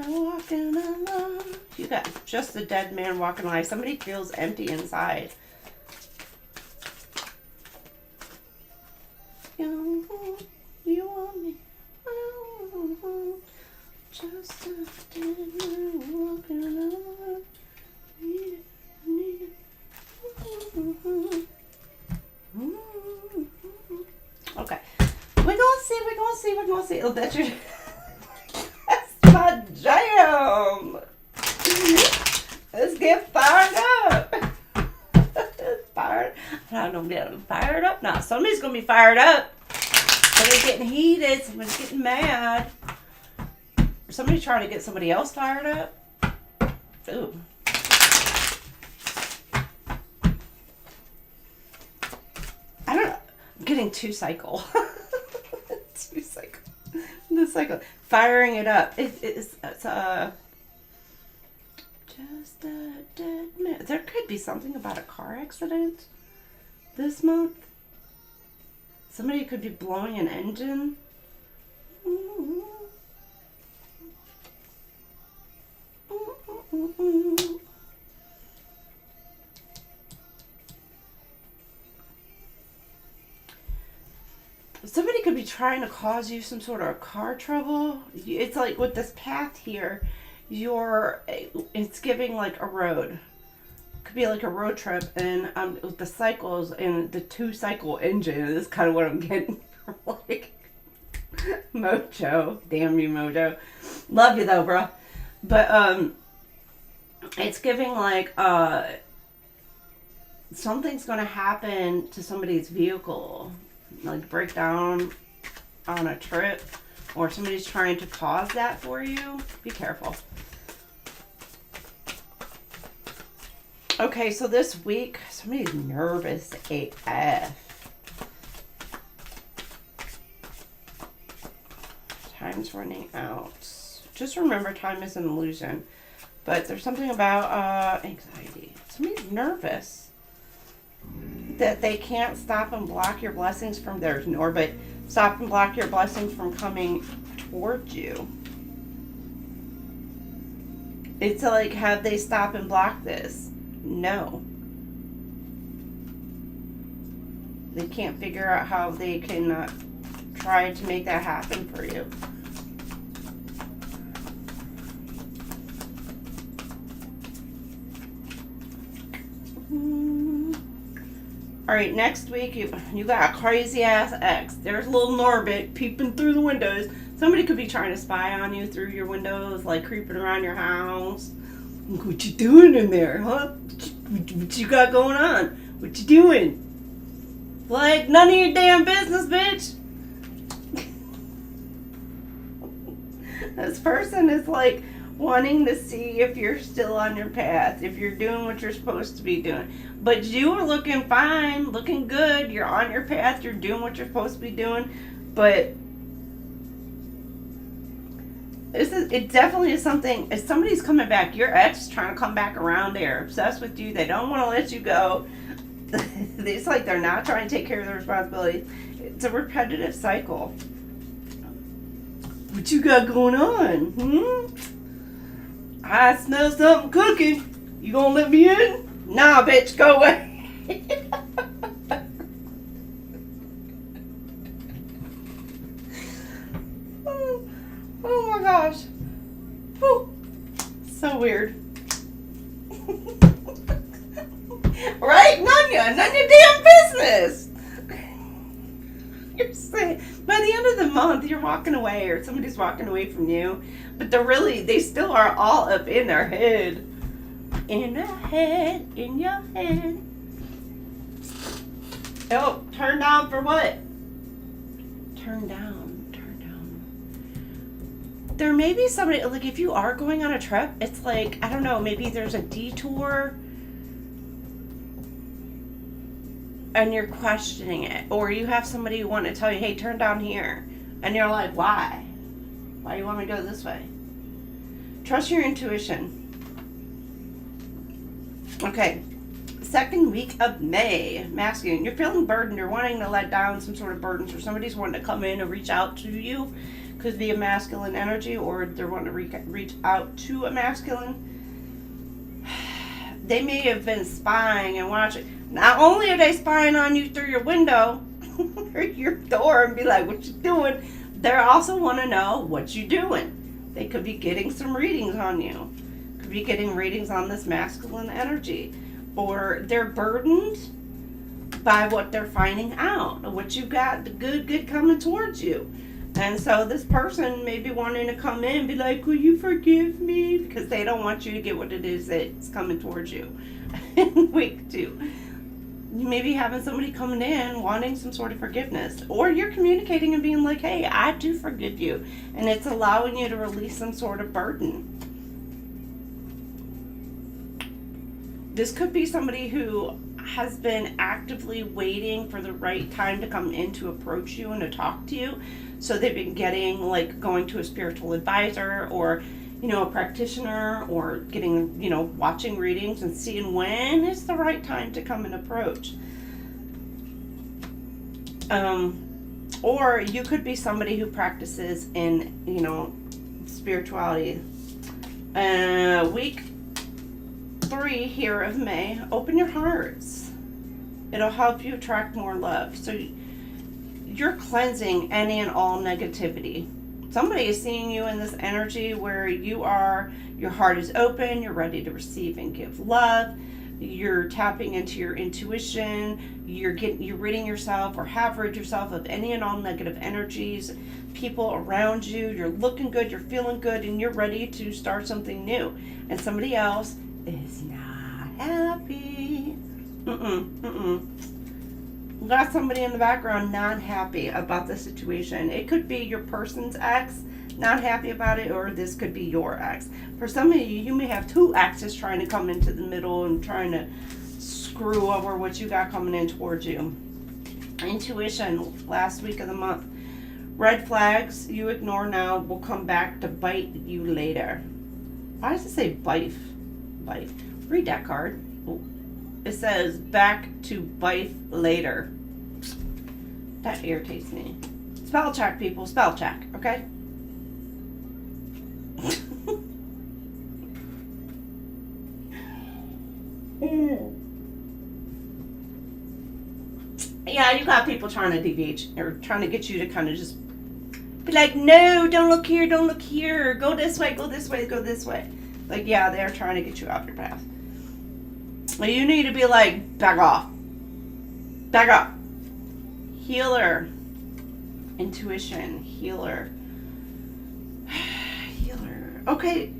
walking alone. You got just a dead man walking alive. Somebody feels empty inside. You want me? Just a dead man walking alone. Okay. We're gonna see. Oh, that's your... That's my jam. Let's get fired up. I don't get fired up now. Somebody's gonna be fired up. Somebody's getting heated. Somebody's getting mad. Somebody's trying to get somebody else fired up. Ooh. I don't know. I'm getting two cycle. The cycle. Firing it up. It's just a dead man. There could be something about a car accident this month. Somebody could be blowing an engine. Somebody could be trying to cause you some sort of car trouble. It's like with this path here, it's giving like a road. Could be like a road trip, and with the cycles and the 2-cycle engine is kind of what I'm getting. Like Mojo, damn you Mojo, love you though, bro. But it's giving like something's gonna happen to somebody's vehicle, like break down on a trip, or somebody's trying to cause that for you. Be careful. Okay, so this week, somebody's nervous AF. Time's running out. Just remember, time is an illusion. But there's something about anxiety. Somebody's nervous that they can't stop and block your blessings from theirs, nor but stop and block your blessings from coming towards you. It's like, have they stop and block this? No. They can't figure out how they can try to make that happen for you. All right, next week you got a crazy ass ex. There's little Norbit peeping through the windows. Somebody could be trying to spy on you through your windows, like creeping around your house. What you doing in there, huh? What you got going on? What you doing? Like, none of your damn business, bitch. This person is like wanting to see if you're still on your path, if you're doing what you're supposed to be doing. But you are looking fine, looking good. You're on your path. You're doing what you're supposed to be doing. But it definitely is something. If somebody's coming back, your ex is trying to come back around. They're obsessed with you. They don't want to let you go. It's like they're not trying to take care of their responsibilities. It's a repetitive cycle. What you got going on? I smell something cooking. You gonna let me in? Nah, bitch, go away. Oh my gosh. Whew. So weird. Right? None of your damn business. You're sick. by the end of the month, you're walking away or somebody's walking away from you, but they still are all up in their head. In your head, in your head. Oh, turn down for what? Turn down, turn down. There may be somebody, like if you are going on a trip, it's like, I don't know, maybe there's a detour and you're questioning it. Or you have somebody who want to tell you, hey, turn down here. And you're like, why? Why do you want me to go this way? Trust your intuition. Okay. Second week of May, masculine. You're feeling burdened. You're wanting to let down some sort of burdens, or somebody's wanting to come in and reach out to you. Could be a masculine energy, or they're wanting to reach out to a masculine. They may have been spying and watching. Not only are they spying on you through your window or your door and be like, what you doing? They also want to know what you doing. They could be getting some readings on you. Could be getting readings on this masculine energy. Or they're burdened by what they're finding out, what you got, the good coming towards you. And so this person may be wanting to come in and be like, will you forgive me? Because they don't want you to get what it is that's coming towards you in week 2. You may be having somebody coming in wanting some sort of forgiveness. Or you're communicating and being like, hey, I do forgive you. And it's allowing you to release some sort of burden. This could be somebody who has been actively waiting for the right time to come in to approach you and to talk to you. So they've been going to a spiritual advisor or, a practitioner, or getting, watching readings and seeing when is the right time to come and approach. Or you could be somebody who practices in, spirituality. Week 3 here of May, open your hearts. It'll help you attract more love. So you're cleansing any and all negativity. Somebody is seeing you in this energy where your heart is open, you're ready to receive and give love. You're tapping into your intuition. You're ridding yourself or have rid yourself of any and all negative energies, people around you. You're looking good, you're feeling good, and you're ready to start something new. And somebody else is not happy. We got somebody in the background not happy about the situation. It could be your person's ex not happy about it, or this could be your ex. For some of you, you may have 2 exes trying to come into the middle and trying to screw over what you got coming in towards you. Intuition, last week of the month. Red flags you ignore now will come back to bite you later. Why does it say bite? Bite. Read that card. It says back to bite later. That irritates me. Spell check, people. Spell check, okay? Yeah, you got people trying to deviate or trying to get you to kind of just be like, no, don't look here, don't look here. Go this way, go this way, go this way. Like, yeah, they're trying to get you off your path. Well, you need to be like, back off. Back up. Healer. Intuition. Healer. Healer. Okay.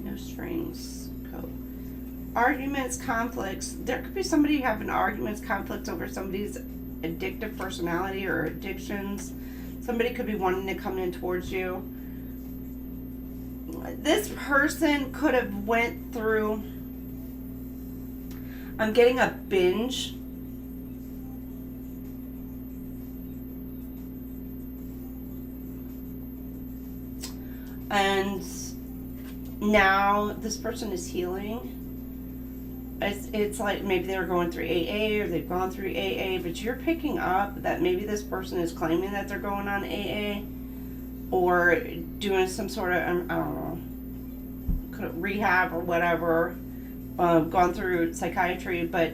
No strings. Cool. Arguments, conflicts. There could be somebody having arguments, conflicts over somebody's addictive personality or addictions. Somebody could be wanting to come in towards you. This person could have went through, I'm getting a binge. And now this person is healing. It's like maybe they were going through AA or they've gone through AA, but you're picking up that maybe this person is claiming that they're going on AA or doing some sort of, I don't know, rehab or whatever, gone through psychiatry, but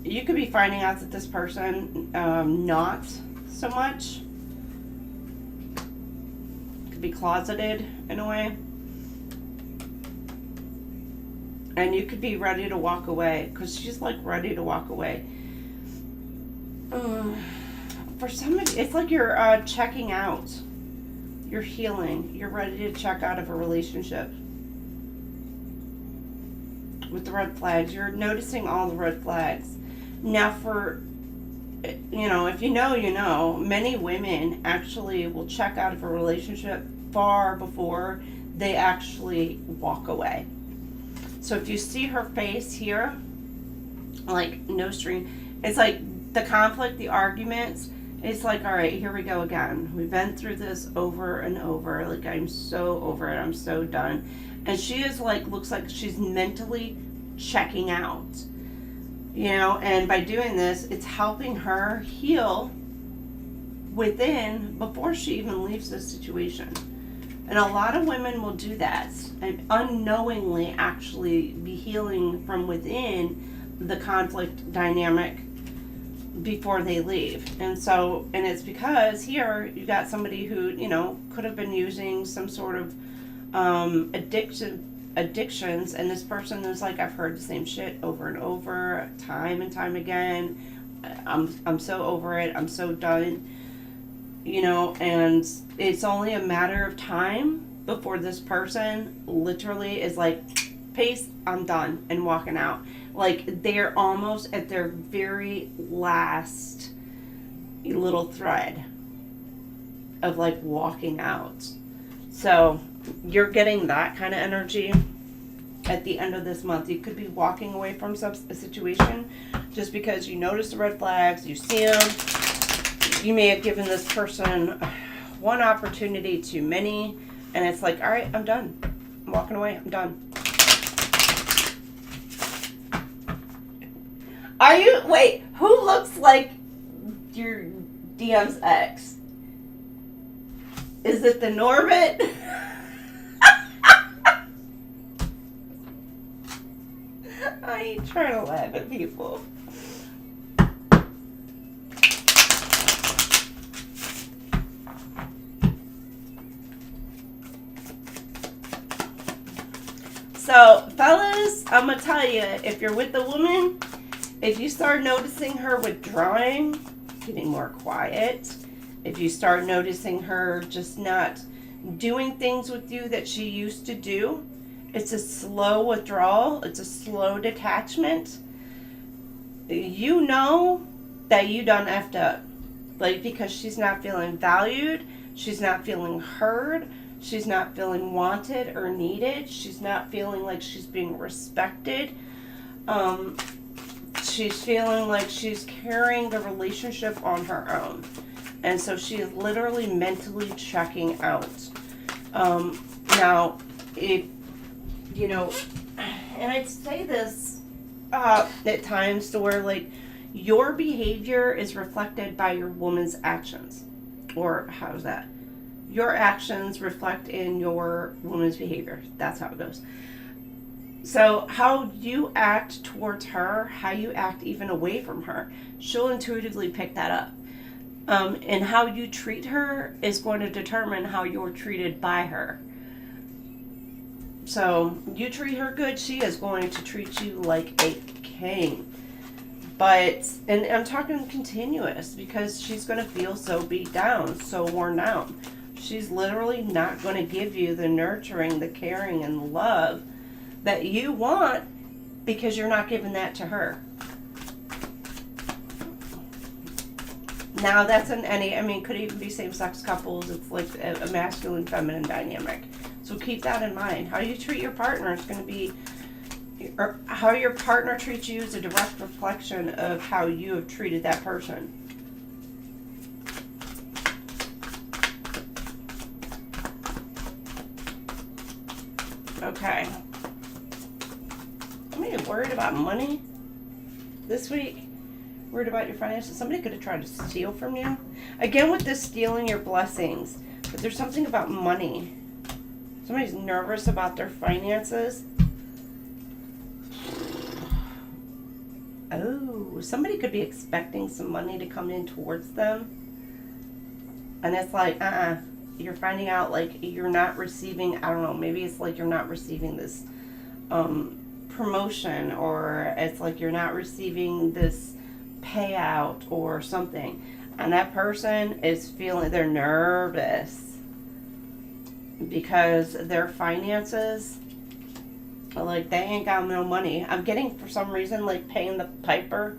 you could be finding out that this person, not so much, could be closeted in a way. And you could be ready to walk away, because she's like ready to walk away. For somebody, it's like you're checking out. You're healing. You're ready to check out of a relationship. With the red flags, you're noticing all the red flags. Now for, you know, if you know, you know, many women actually will check out of a relationship far before they actually walk away. So if you see her face here, like no string, it's like the conflict, the arguments, it's like, all right, here we go again. We've been through this over and over. Like, I'm so over it. I'm so done. And she is like, looks like she's mentally checking out, you know, and by doing this, it's helping her heal within before she even leaves this situation. And a lot of women will do that and unknowingly actually be healing from within the conflict dynamic before they leave. And so, and it's because here you got somebody who, you know, could have been using some sort of addictions, and this person is like, I've heard the same shit over and over, time and time again. I'm so over it. I'm so done. You know, and it's only a matter of time before this person literally is like, peace, I'm done, and walking out. Like, they're almost at their very last little thread of like walking out. So you're getting that kind of energy at the end of this month. You could be walking away from a situation just because you notice the red flags, you see them. You may have given this person one opportunity too many, and it's like, all right, I'm done. I'm walking away. I'm done. Are you, wait, who looks like your DM's ex? Is it the Norbit? I ain't trying to laugh at people. So, fellas, I'm going to tell you, if you're with a woman, if you start noticing her withdrawing, getting more quiet, if you start noticing her just not doing things with you that she used to do, it's a slow withdrawal, it's a slow detachment, you know that you done effed up. Like, because she's not feeling valued, she's not feeling heard, she's not feeling wanted or needed, she's not feeling like she's being respected. She's feeling like she's carrying the relationship on her own. And so she is literally mentally checking out. Now, if, you know, and I'd say this at times to where, like, your behavior is reflected by your woman's actions. Or how's that? Your actions reflect in your woman's behavior. That's how it goes. So how you act towards her, how you act even away from her, she'll intuitively pick that up. And how you treat her is going to determine how you're treated by her. So you treat her good, she is going to treat you like a king. But, and I'm talking continuous, because she's going to feel so beat down, so worn down. She's literally not going to give you the nurturing, the caring, and the love that you want, because you're not giving that to her. Now that's in any, I mean, could even be same-sex couples. It's like a masculine-feminine dynamic. So keep that in mind. How you treat your partner is going to be, or how your partner treats you is a direct reflection of how you have treated that person. Okay. Somebody worried about money this week? Worried about your finances? Somebody could have tried to steal from you. Again, with this stealing your blessings. But there's something about money. Somebody's nervous about their finances. Oh, somebody could be expecting some money to come in towards them. And it's like, you're finding out like you're not receiving, I don't know, maybe it's like you're not receiving this promotion, or it's like you're not receiving this payout or something. And that person is feeling, they're nervous because their finances, like, they ain't got no money. I'm getting, for some reason, like, paying the piper.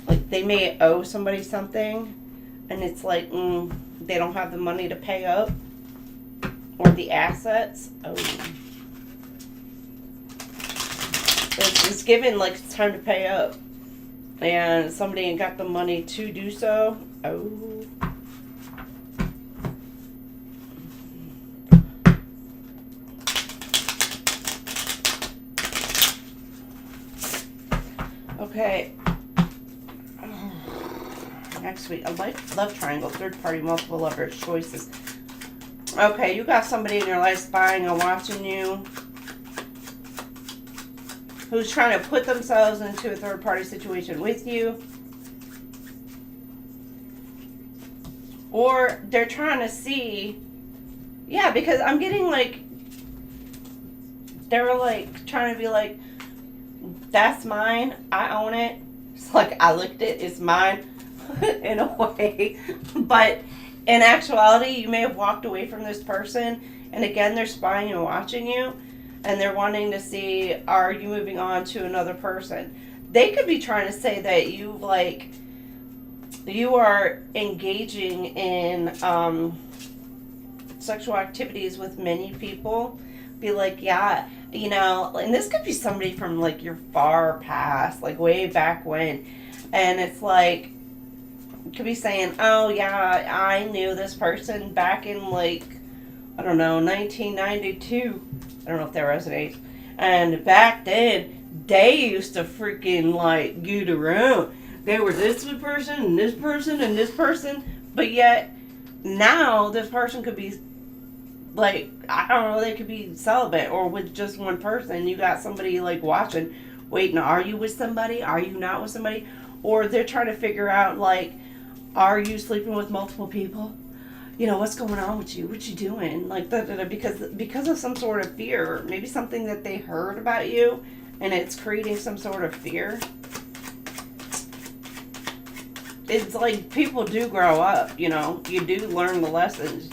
Like, they may owe somebody something, and it's like, they don't have the money to pay up, or the assets. Oh. It's given, like, it's time to pay up, and somebody ain't got the money to do so. Oh. Okay. Next week, a love triangle, third party, multiple lovers, choices. Okay, you got somebody in your life spying and watching you, who's trying to put themselves into a third party situation with you. Or they're trying to see, yeah, because I'm getting like, they're like trying to be like, that's mine, I own it. It's like, I licked it, it's mine. In a way, but in actuality, you may have walked away from this person, and again, they're spying and watching you, and they're wanting to see, are you moving on to another person? They could be trying to say that you are engaging in sexual activities with many people. Be like, yeah, you know, and this could be somebody from like your far past, like way back when, and it's like, could be saying, oh yeah, I knew this person back in like, I don't know, 1992. I don't know if that resonates. And back then, they used to freaking like get around. They were this person and this person and this person. But yet, now this person could be like, I don't know, they could be celibate or with just one person. You got somebody like watching, waiting, are you with somebody? Are you not with somebody? Or they're trying to figure out like, are you sleeping with multiple people? You know, what's going on with you? What you doing? Like, because of some sort of fear, maybe something that they heard about you, and it's creating some sort of fear. It's like people do grow up, you know. You do learn the lessons,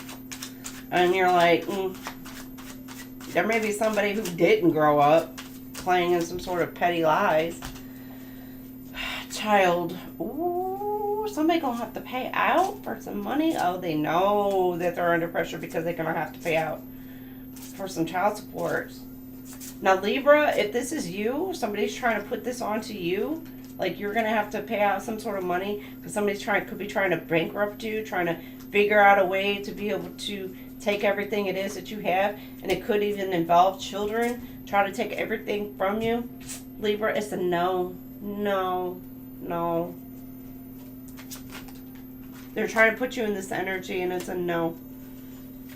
and you're like, there may be somebody who didn't grow up playing in some sort of petty lies. Child, ooh, somebody gonna have to pay out for some money. Oh, they know that they're under pressure because they're gonna have to pay out for some child support. Now, Libra, if this is you, somebody's trying to put this onto you, like you're gonna have to pay out some sort of money because somebody's could be trying to bankrupt you, trying to figure out a way to be able to take everything it is that you have, and it could even involve children, try to take everything from you. Libra, it's a no. They're trying to put you in this energy, and it's a no.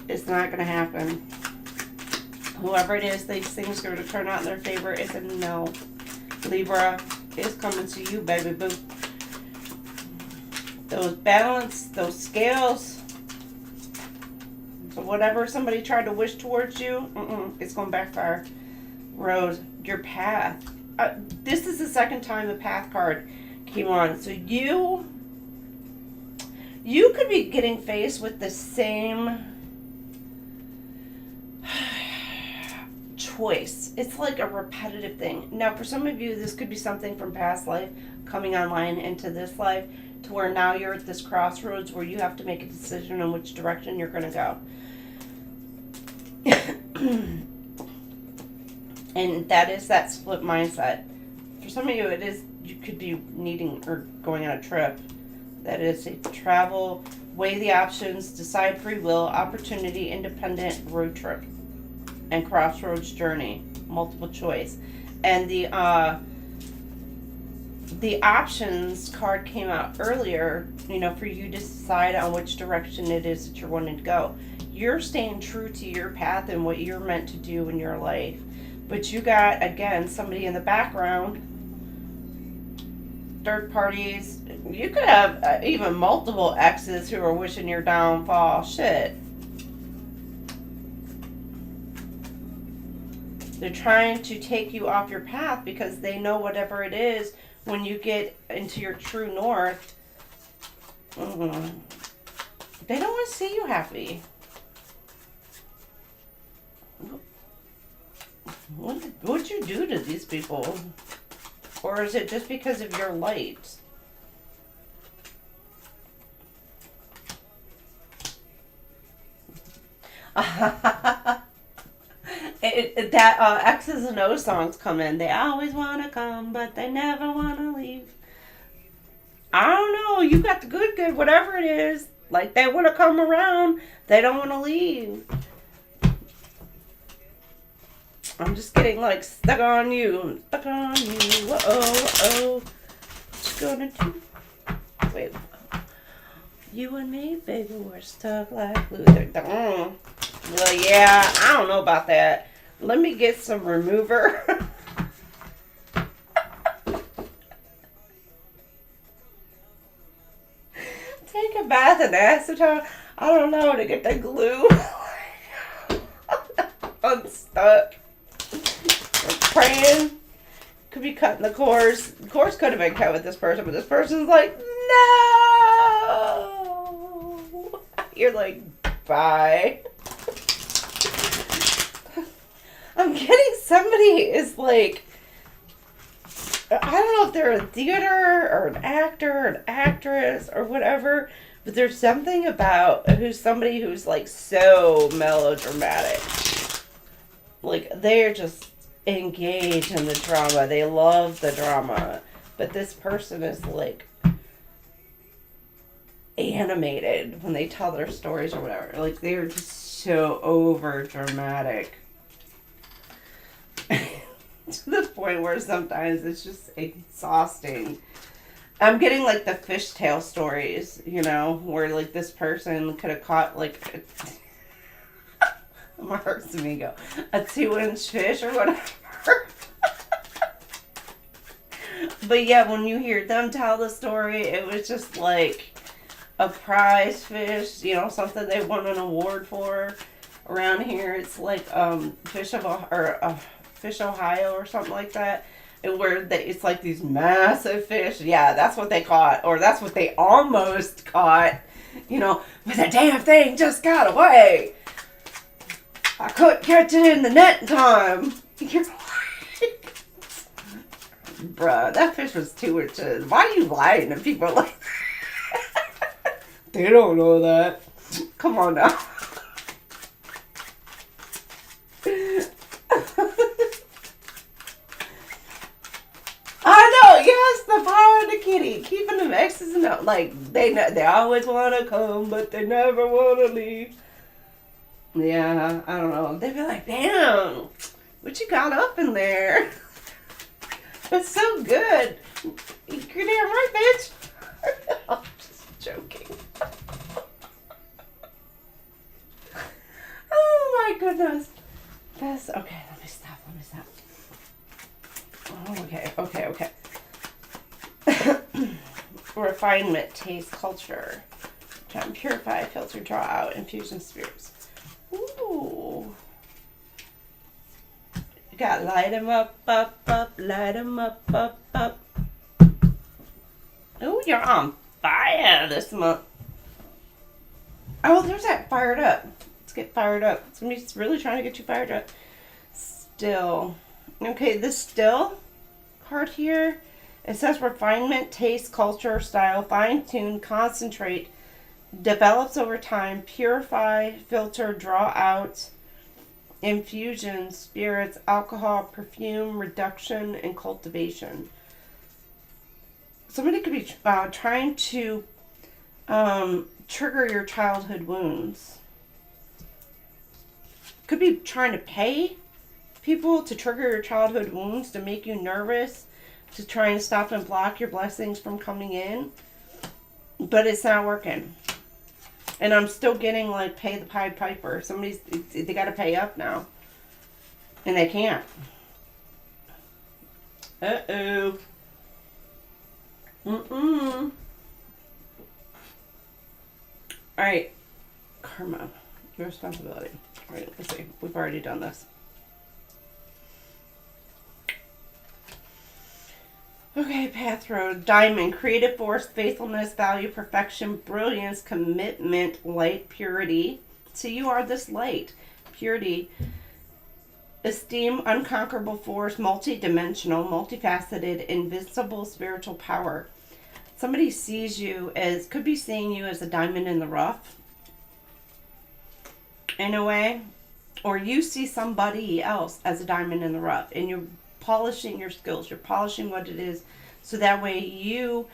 It's not going to happen. Whoever it is, these things are going to turn out in their favor. It's a no. Libra is coming to you, baby boo. Those balance, those scales. So whatever somebody tried to wish towards you, it's going to backfire. Rose, your path. This is the second time the path card came on. So you could be getting faced with the same choice. It's like a repetitive thing. Now, for some of you, this could be something from past life coming online into this life, to where now you're at this crossroads where you have to make a decision on which direction you're going to go. And that is that split mindset. For some of you, it is, you could be needing or going on a trip. That is a travel, weigh the options, decide free will, opportunity, independent road trip, and crossroads journey, multiple choice. And the options card came out earlier, you know, for you to decide on which direction it is that you're wanting to go. You're staying true to your path and what you're meant to do in your life. But you got, again, somebody in the background, third parties. You could have even multiple exes who are wishing your downfall. Shit. They're trying to take you off your path because they know whatever it is when you get into your true north, they don't want to see you happy. What'd you do to these people? Or is it just because of your light? That X's and O's songs come in. They always want to come, but they never want to leave. I don't know. You got the good, whatever it is. Like, they want to come around. They don't want to leave. I'm just getting, like, stuck on you. Stuck on you. Uh-oh. What you gonna do? Wait. You and me, baby, we're stuck like glue. Well, yeah, I don't know about that. Let me get some remover. Take a bath in acetone. I don't know, to get the glue unstuck. I'm praying. Could be cutting the cords. The cords could have been cut with this person, but this person's like, no. You're like, bye. I'm getting somebody is like, I don't know if they're a theater or an actor or an actress or whatever, but there's something about somebody who's like so melodramatic. Like, they're just engaged in the drama. They love the drama. But this person is like animated when they tell their stories or whatever. Like, they're just so over dramatic. To the point where sometimes it's just exhausting. I'm getting like the fishtail stories, you know, where like this person could have caught like my heart's to me go, a 2-inch fish or whatever. But yeah, when you hear them tell the story, it was just like a prize fish, you know, something they won an award for. Around here, it's like Fish Ohio or something like that, and where it's like these massive fish. Yeah, that's what they caught, or that's what they almost caught. You know, but the damn thing just got away. I couldn't catch it in the net in time. You're like, bruh, that fish was 2 inches. Why are you lying to people like that? They don't know that. Come on now. I know, yes, the power of the kitty. Keeping them X's and O's. Like, they always want to come, but they never want to leave. Yeah, I don't know. They'd be like, damn, what you got up in there? It's so good. You're damn right, bitch. I'm just joking. Oh, my goodness. That's, okay, let me stop. Okay. Refinement, taste, culture. Try and purify, filter, draw out, infusion spirits. Ooh. You got light 'em up, light 'em up. Ooh, you're on fire this month. Oh, there's that fired up. Let's get fired up. Somebody's really trying to get you fired up. Still. Okay, this still card here, it says refinement, taste, culture, style, fine-tune, concentrate, develops over time, purify, filter, draw out, infusion, spirits, alcohol, perfume, reduction, and cultivation. Somebody could be trying to trigger your childhood wounds. Could be trying to pay people to trigger your childhood wounds, to make you nervous, to try and stop and block your blessings from coming in. But it's not working. And I'm still getting like pay the Pied Piper. They got to pay up now. And they can't. Uh-oh. Alright. Karma. Your responsibility. Alright, let's see. We've already done this. Okay, Path Road. Diamond. Creative force, faithfulness, value, perfection, brilliance, commitment, light, purity. So you are this light. Purity. Esteem, unconquerable force, multi-dimensional, multifaceted, invincible spiritual power. Somebody sees you as, could be seeing you as a diamond in the rough, in a way. Or you see somebody else as a diamond in the rough, and you're polishing your skills. You're polishing what it is, so that way you,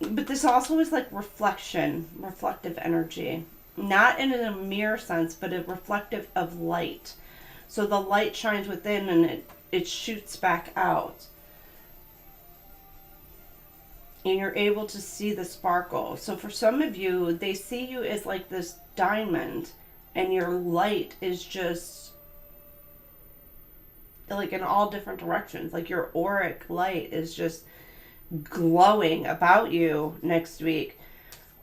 but this also is like reflection, reflective energy. Not in a mirror sense, but a reflective of light. So the light shines within and it shoots back out. And you're able to see the sparkle. So for some of you, they see you as like this diamond, and your light is just like in all different directions. Like your auric light is just glowing about you next week.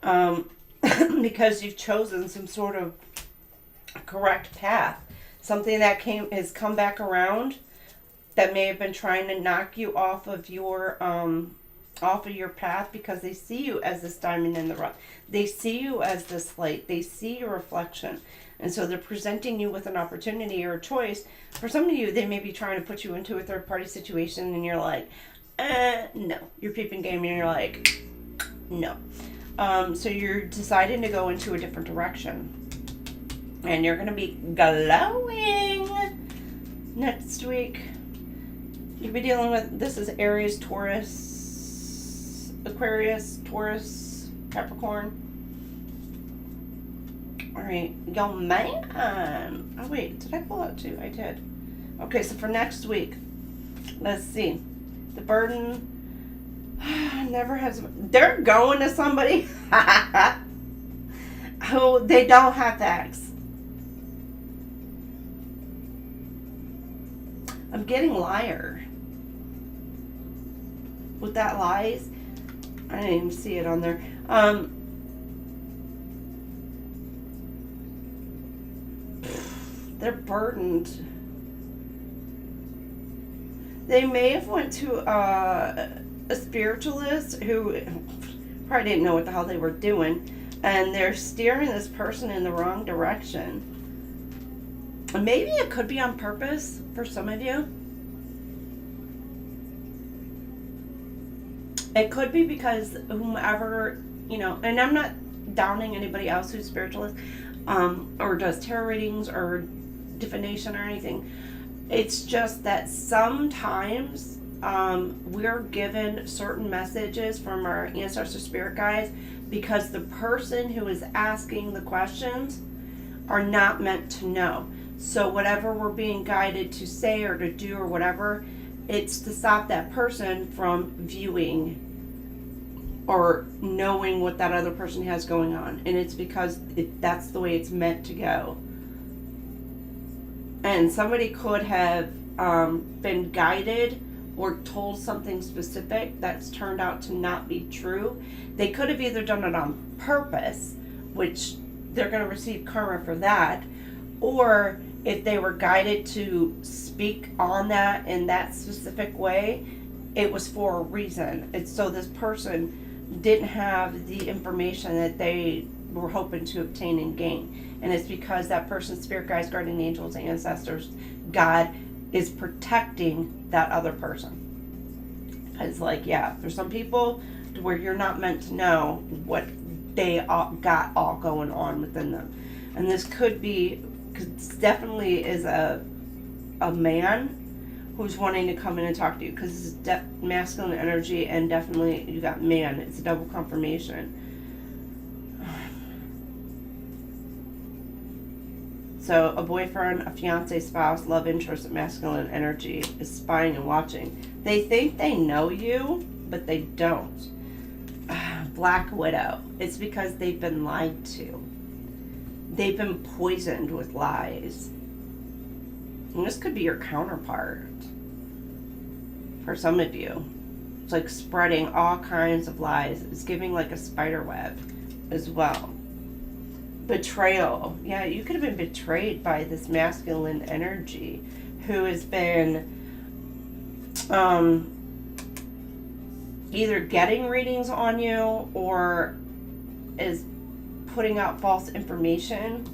Because you've chosen some sort of correct path. Something that has come back around that may have been trying to knock you off of your path, because they see you as this diamond in the rough. They see you as this light. They see your reflection. And so they're presenting you with an opportunity or a choice. For some of you, they may be trying to put you into a third-party situation, and you're like, no. You're peeping game, and you're like, no. So you're deciding to go into a different direction. And you're going to be glowing next week. You'll be dealing with, this is Aries, Taurus, Aquarius, Taurus, Capricorn. All right, yo, man. Oh, wait, did I pull out two? I did. Okay, so for next week, let's see. The burden never has, they're going to somebody who they don't have facts. I'm getting liar. With that lies, I didn't even see it on there. They're burdened. They may have went to a spiritualist who probably didn't know what the hell they were doing, and they're steering this person in the wrong direction. Maybe it could be on purpose for some of you. It could be because whomever, and I'm not downing anybody else who's spiritualist, or does tarot readings or divination or anything. It's just that sometimes we're given certain messages from our ancestor spirit guides because the person who is asking the questions are not meant to know. So whatever we're being guided to say or to do or whatever, it's to stop that person from viewing or knowing what that other person has going on. And it's because that's the way it's meant to go. And somebody could have been guided or told something specific that's turned out to not be true. They could have either done it on purpose, which they're going to receive karma for that, or if they were guided to speak on that in that specific way, it was for a reason. It's so this person didn't have the information that they were hoping to obtain and gain. And it's because that person's spirit guides, guardian angels, ancestors, God is protecting that other person. It's like, yeah, there's some people where you're not meant to know what they got all going on within them. And this could be, because definitely is a man who's wanting to come in and talk to you, because it's masculine energy, and definitely you got man. It's a double confirmation. So a boyfriend, a fiance, spouse, love interest, masculine energy is spying and watching. They think they know you, but they don't. Black Widow. It's because they've been lied to. They've been poisoned with lies. And this could be your counterpart. For some of you. It's like spreading all kinds of lies. It's giving like a spider web as well. Betrayal. Yeah, you could have been betrayed by this masculine energy who has been either getting readings on you or is putting out false information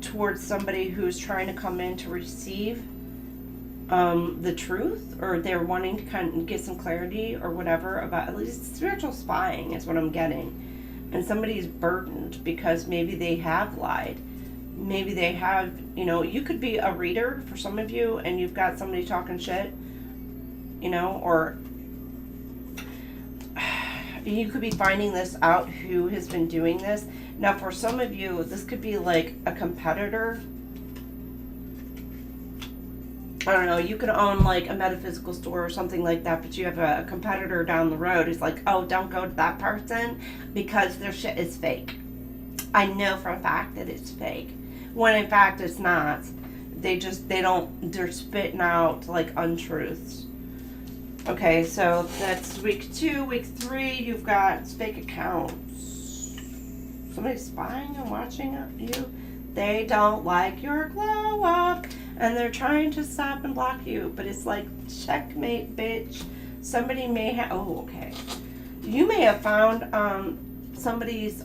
towards somebody who's trying to come in to receive the truth, or they're wanting to kind of get some clarity or whatever about, at least spiritual spying is what I'm getting. And somebody's burdened because maybe they have lied. Maybe they have, you know, you could be a reader for some of you and you've got somebody talking shit, you know, or you could be finding this out who has been doing this. Now, for some of you, this could be like a competitor. I don't know, you could own like a metaphysical store or something like that, but you have a competitor down the road who's like, oh, don't go to that person because their shit is fake. I know for a fact that it's fake. When in fact it's not. They're spitting out like untruths. Okay, so that's week 2. Week 3, you've got fake accounts. Somebody's spying and watching you. They don't like your glow up. And they're trying to stop and block you. But it's like, checkmate, bitch. Somebody may have... Oh, okay. You may have found somebody's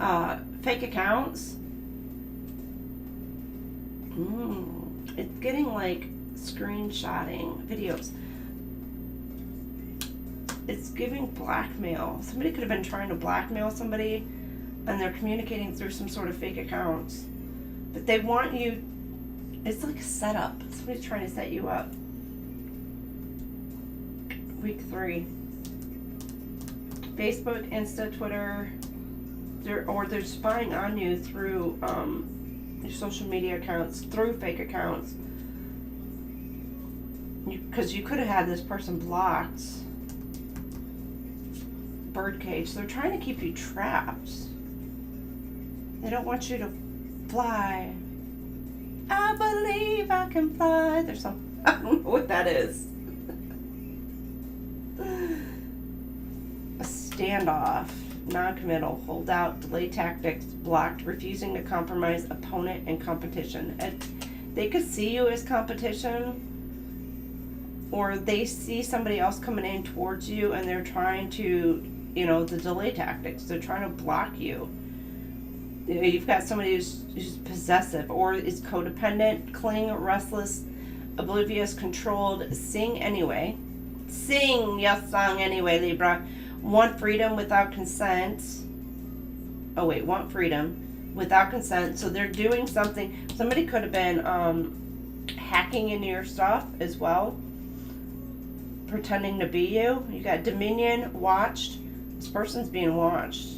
fake accounts. It's getting like screenshotting videos. It's giving blackmail. Somebody could have been trying to blackmail somebody. And they're communicating through some sort of fake accounts. But they want you... It's like a setup. Somebody's trying to set you up. Week 3. Facebook, Insta, Twitter. They're spying on you through your social media accounts, through fake accounts. Because you could have had this person blocked. Birdcage. They're trying to keep you trapped. They don't want you to fly. I believe I can fly. There's some, I don't know what that is. A standoff, non-committal, hold out, delay tactics, blocked, refusing to compromise, opponent, and competition. They could see you as competition, or they see somebody else coming in towards you and they're trying to, you know, the delay tactics. They're trying to block you. You've got somebody who's possessive or is codependent, cling, restless, oblivious, controlled, sing anyway. Sing your song anyway, Libra. Want freedom without consent. Oh wait, want freedom without consent. So they're doing something. Somebody could have been hacking into your stuff as well. Pretending to be you. You got dominion, watched. This person's being watched.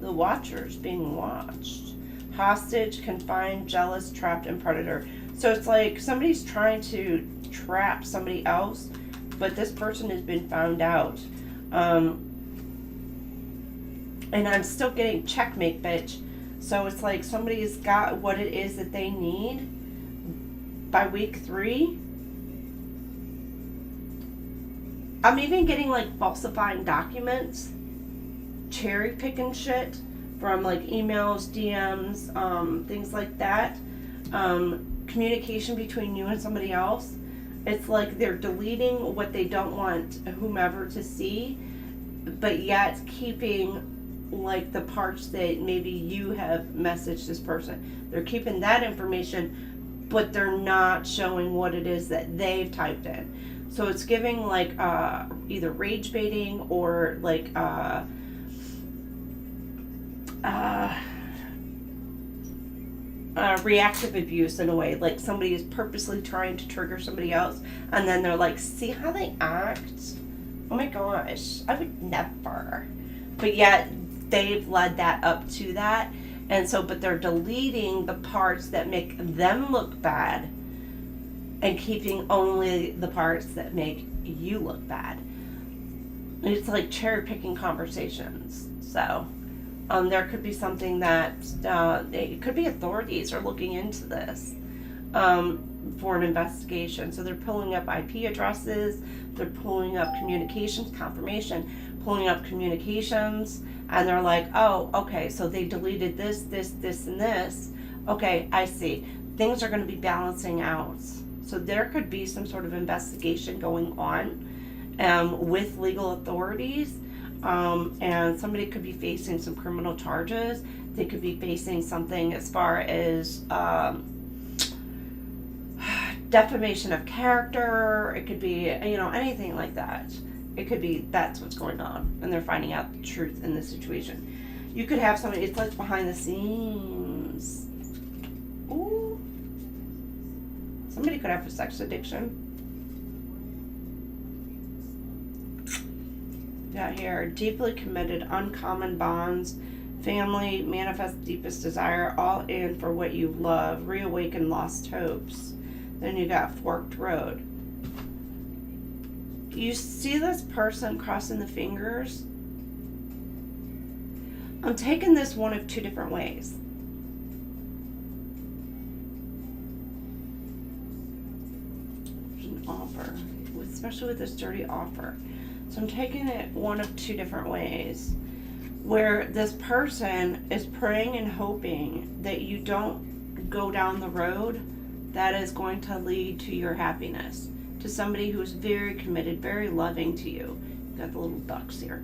The watcher's being watched. Hostage, confined, jealous, trapped, and predator. So it's like somebody's trying to trap somebody else, but this person has been found out. And I'm still getting checkmate, bitch. So it's like somebody's got what it is that they need by week 3. I'm even getting like falsifying documents. Cherry picking shit from like emails, DMs, things like that. Communication between you and somebody else. It's like they're deleting what they don't want whomever to see, but yet keeping like the parts that maybe you have messaged this person. They're keeping that information, but they're not showing what it is that they've typed in. So it's giving like either rage baiting or like reactive abuse in a way. Like somebody is purposely trying to trigger somebody else, and then they're like, see how they act? Oh my gosh, I would never. But yet they've led that up to that. And so, but they're deleting the parts that make them look bad and keeping only the parts that make you look bad. It's like cherry picking conversations. So there could be something that it could be authorities are looking into this for an investigation. So they're pulling up IP addresses, they're pulling up communications confirmation, pulling up communications, and they're like, oh, okay, so they deleted this, and this. Okay, I see. Things are going to be balancing out. So there could be some sort of investigation going on. with legal authorities. And somebody could be facing some criminal charges. They could be facing something as far as defamation of character. It could be, anything like that. It could be that's what's going on, and they're finding out the truth in this situation. You could have somebody, it's like behind the scenes. Ooh. Somebody could have a sex addiction. Got here, deeply committed, uncommon bonds, family, manifest deepest desire, all in for what you love, reawaken lost hopes. Then you got forked road. You see this person crossing the fingers? I'm taking this one of two different ways. There's an offer, especially with this dirty offer. So I'm taking it one of two different ways, where this person is praying and hoping that you don't go down the road that is going to lead to your happiness, to somebody who's very committed, very loving to you. Got the little ducks here.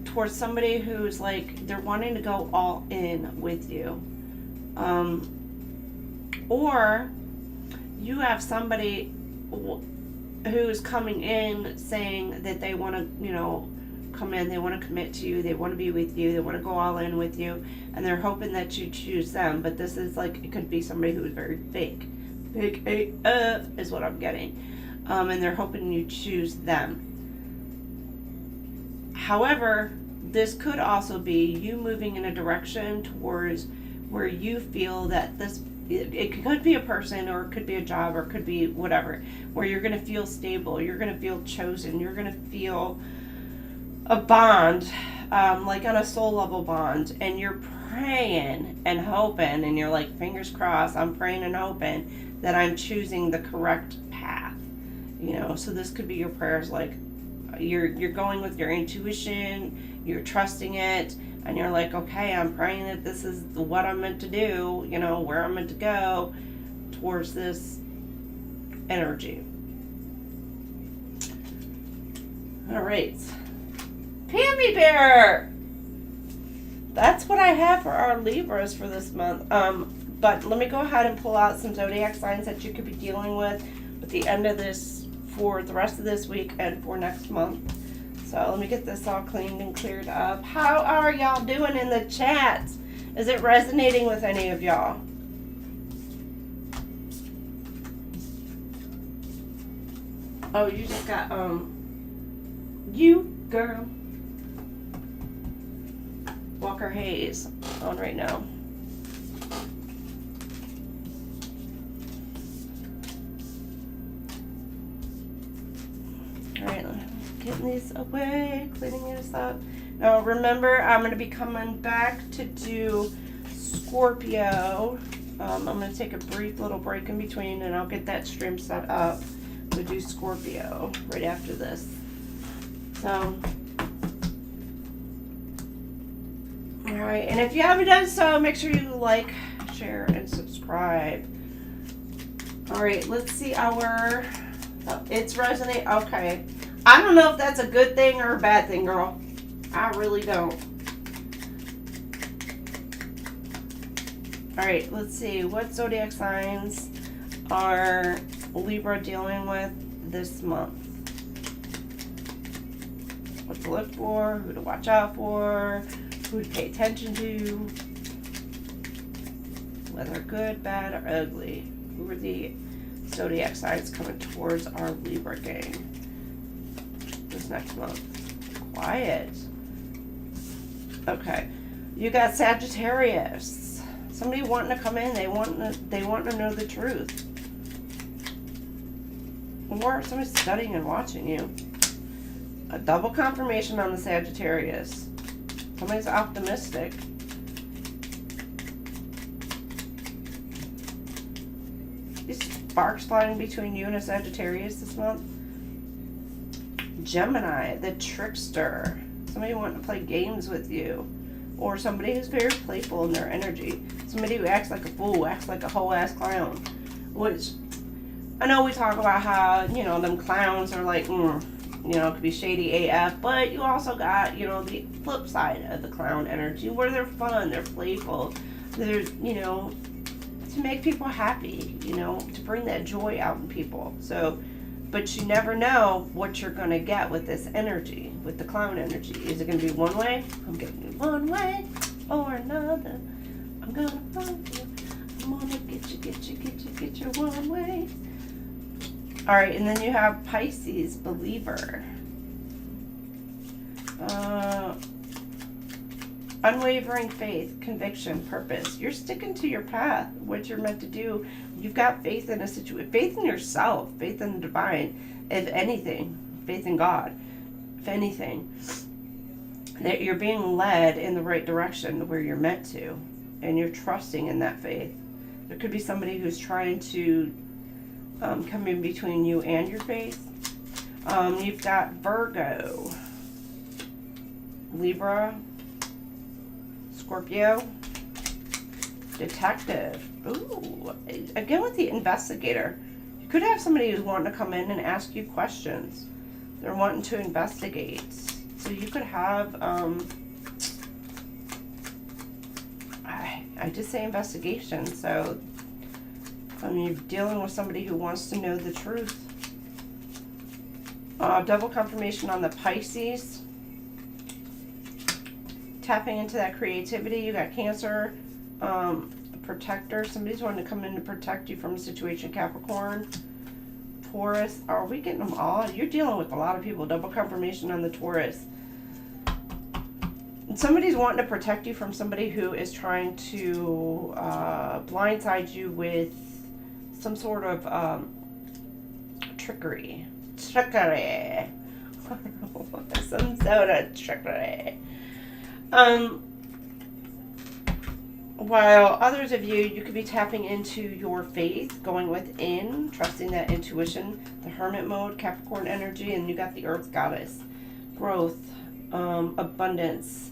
Towards somebody who's like, they're wanting to go all in with you. Or you have somebody who's coming in saying that they want to, come in, they want to commit to you, they want to be with you, they want to go all in with you, and they're hoping that you choose them. But this is like, it could be somebody who is very fake. Fake AF is what I'm getting. And they're hoping you choose them. However, this could also be you moving in a direction towards where you feel that it could be a person, or it could be a job, or it could be whatever, where you're going to feel stable, you're going to feel chosen, you're going to feel a bond, like on a soul level bond, and you're praying and hoping, and you're like, fingers crossed, I'm praying and hoping that I'm choosing the correct path. So this could be your prayers, like you're going with your intuition, you're trusting it, and you're like, okay, I'm praying that this is what I'm meant to do, where I'm meant to go towards this energy. All right. Pammy Bear! That's what I have for our Libras for this month. But let me go ahead and pull out some zodiac signs that you could be dealing with at the end of this, for the rest of this week and for next month. So let me get this all cleaned and cleared up. How are y'all doing in the chat? Is it resonating with any of y'all? Oh, you just got, you, girl. Walker Hayes on right now. Alright, getting these away, cleaning this up. Now remember, I'm going to be coming back to do Scorpio. I'm going to take a brief little break in between, and I'll get that stream set up to do Scorpio right after this. So, alright, and if you haven't done so, make sure you like, share, and subscribe. Alright, let's see our... Oh, it's resonate. Okay. I don't know if that's a good thing or a bad thing, girl. I really don't. Alright, let's see. What zodiac signs are Libra dealing with this month? What to look for, who to watch out for, who to pay attention to, whether good, bad, or ugly. Who are the zodiac signs coming towards our Libra gang this next month? Quiet. Okay. You got Sagittarius. Somebody wanting to come in, they want to know the truth. Or somebody's studying and watching you. A double confirmation on the Sagittarius. Somebody's optimistic. These sparks flying between you and a Sagittarius this month. Gemini, the trickster. Somebody wanting to play games with you. Or somebody who's very playful in their energy. Somebody who acts like a fool, acts like a whole ass clown. Which, I know we talk about how, you know, them clowns are like, you know, it could be shady AF, but you also got, you know, the flip side of the clown energy where they're fun, they're playful, they're, you know, to make people happy, you know, to bring that joy out in people. So, but you never know what you're going to get with this energy, with the clown energy. Is it going to be one way? I'm getting you one way or another. I'm going to find you. I'm going to get you one way. All right, and then you have Pisces, believer. Unwavering faith, conviction, purpose. You're sticking to your path, what you're meant to do. You've got faith in a situation, faith in yourself, faith in the divine, if anything, faith in God, if anything. That you're being led in the right direction where you're meant to, and you're trusting in that faith. There could be somebody who's trying to come in between you and your faith. You've got Virgo, Libra, Scorpio, detective. Ooh, again with the investigator. You could have somebody who's wanting to come in and ask you questions. They're wanting to investigate. So you could have, I just say investigation. So you're dealing with somebody who wants to know the truth. Double confirmation on the Pisces. Tapping into that creativity. You got Cancer, protector. Somebody's wanting to come in to protect you from a situation. Capricorn, Taurus. Are we getting them all? You're dealing with a lot of people. Double confirmation on the Taurus. And somebody's wanting to protect you from somebody who is trying to blindside you with some sort of trickery. Trickery. Some sort of trickery. While others of you could be tapping into your faith, going within, trusting that intuition, the hermit mode, Capricorn energy, and you got the earth goddess, growth, abundance.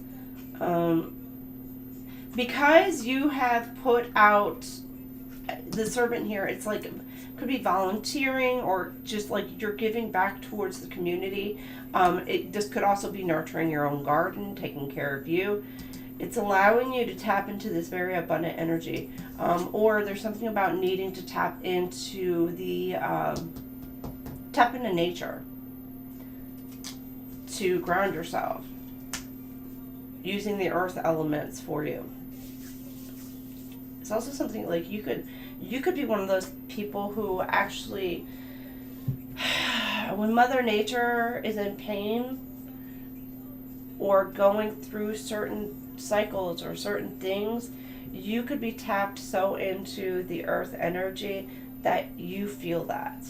Because you have put out the servant here, it's like, it could be volunteering or just like you're giving back towards the community. This could also be nurturing your own garden, taking care of you. It's allowing you to tap into this very abundant energy. Or there's something about needing to tap into the, tap into nature to ground yourself. Using the earth elements for you. It's also something like you could be one of those people who actually, when Mother Nature is in pain or going through certain cycles or certain things, you could be tapped so into the earth energy that you feel that.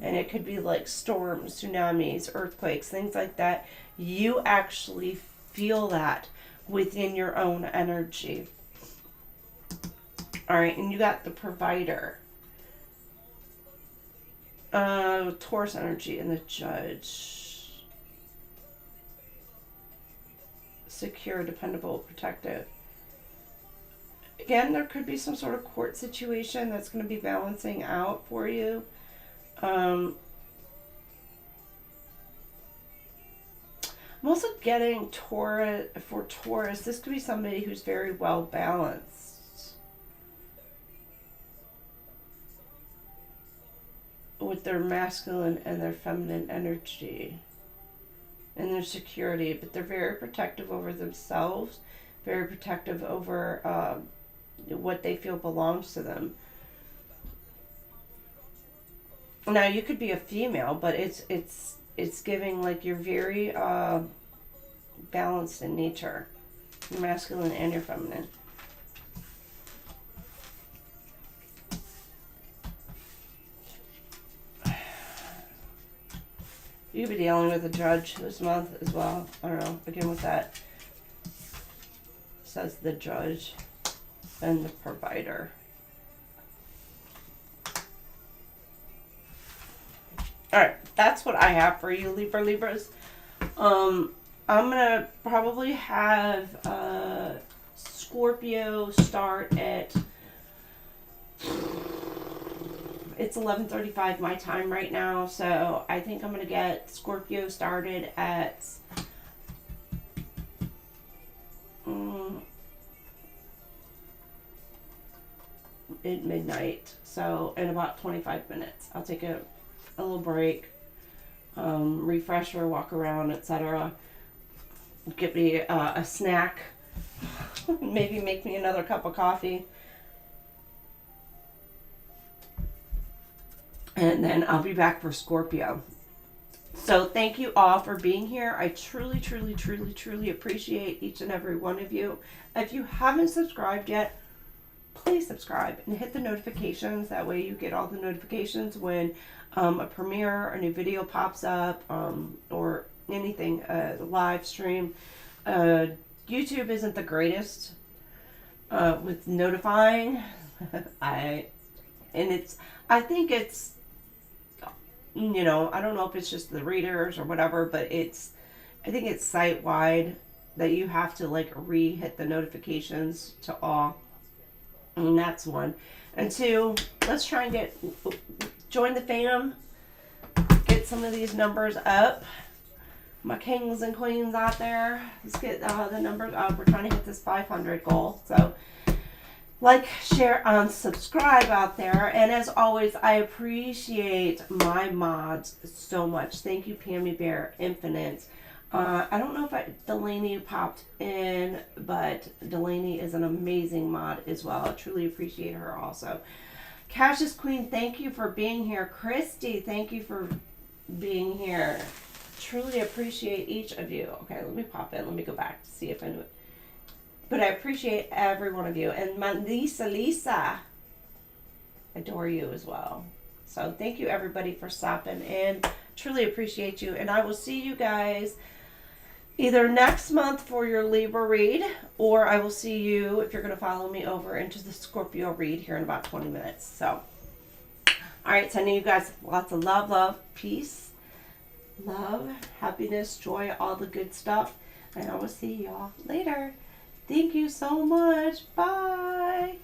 And it could be like storms, tsunamis, earthquakes, things like that. You actually feel that within your own energy. All right, and you got the provider. Taurus energy and the judge. Secure, dependable, protective. Again, there could be some sort of court situation that's going to be balancing out for you. I'm also getting Taurus, for Taurus, this could be somebody who's very well balanced. With their masculine and their feminine energy. And their security. But they're very protective over themselves. Very protective over what they feel belongs to them. Now, you could be a female, but it's giving like you're very balanced in nature, your masculine and your feminine. You could be dealing with a judge this month as well. I don't know. Again, with that, says the judge and the provider. Alright, that's what I have for you, Libras. I'm gonna probably have Scorpio start at It's 11:35 my time right now, so I think I'm going to get Scorpio started at midnight. So in about 25 minutes, I'll take a little break, refresher, walk around, etc. Get me a snack, maybe make me another cup of coffee. And then I'll be back for Scorpio. So thank you all for being here. I truly, truly, truly, truly appreciate each and every one of you. If you haven't subscribed yet, please subscribe and hit the notifications. That way you get all the notifications when a premiere, a new video pops up, or anything, live stream. YouTube isn't the greatest with notifying. I think it's, you know, I don't know if it's just the readers or whatever, but I think it's site wide that you have to like hit the notifications to all. And that's one. And two, let's try and join the fam, get some of these numbers up. My kings and queens out there, let's get the numbers up. We're trying to hit this 500 goal. So like, share, subscribe out there. And as always, I appreciate my mods so much. Thank you, Pammy Bear Infinite. I don't know if Delaney popped in, but Delaney is an amazing mod as well. I truly appreciate her also. Cassius Queen, thank you for being here. Christy, thank you for being here. Truly appreciate each of you. Okay, let me pop in. Let me go back to see if I knew it. But I appreciate every one of you. And my Lisa, adore you as well. So thank you everybody for stopping in. Truly appreciate you. And I will see you guys either next month for your Libra read, or I will see you if you're going to follow me over into the Scorpio read here in about 20 minutes. So, all right, sending you guys lots of love, peace, love, happiness, joy, all the good stuff. And I will see y'all later. Thank you so much. Bye.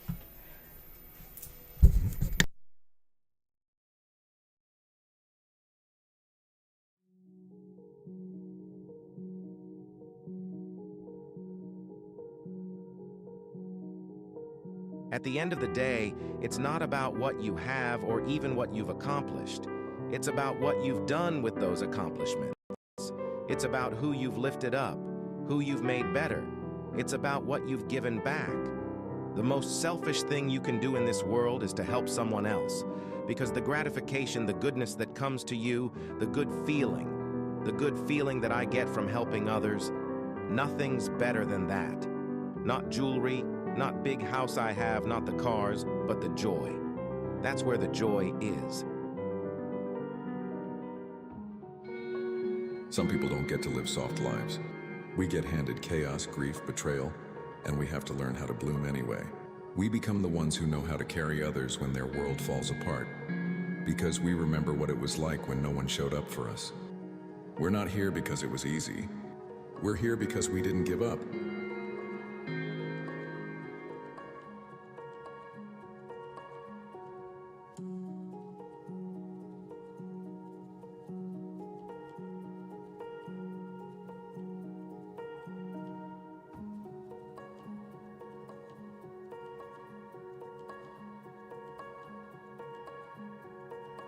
At the end of the day, it's not about what you have or even what you've accomplished. It's about what you've done with those accomplishments. It's about who you've lifted up, who you've made better. It's about what you've given back. The most selfish thing you can do in this world is to help someone else, because the gratification, the goodness that comes to you, the good feeling that I get from helping others, nothing's better than that. Not jewelry, not big house I have, not the cars, but the joy. That's where the joy is. Some people don't get to live soft lives. We get handed chaos, grief, betrayal, and we have to learn how to bloom anyway. We become the ones who know how to carry others when their world falls apart, because we remember what it was like when no one showed up for us. We're not here because it was easy. We're here because we didn't give up.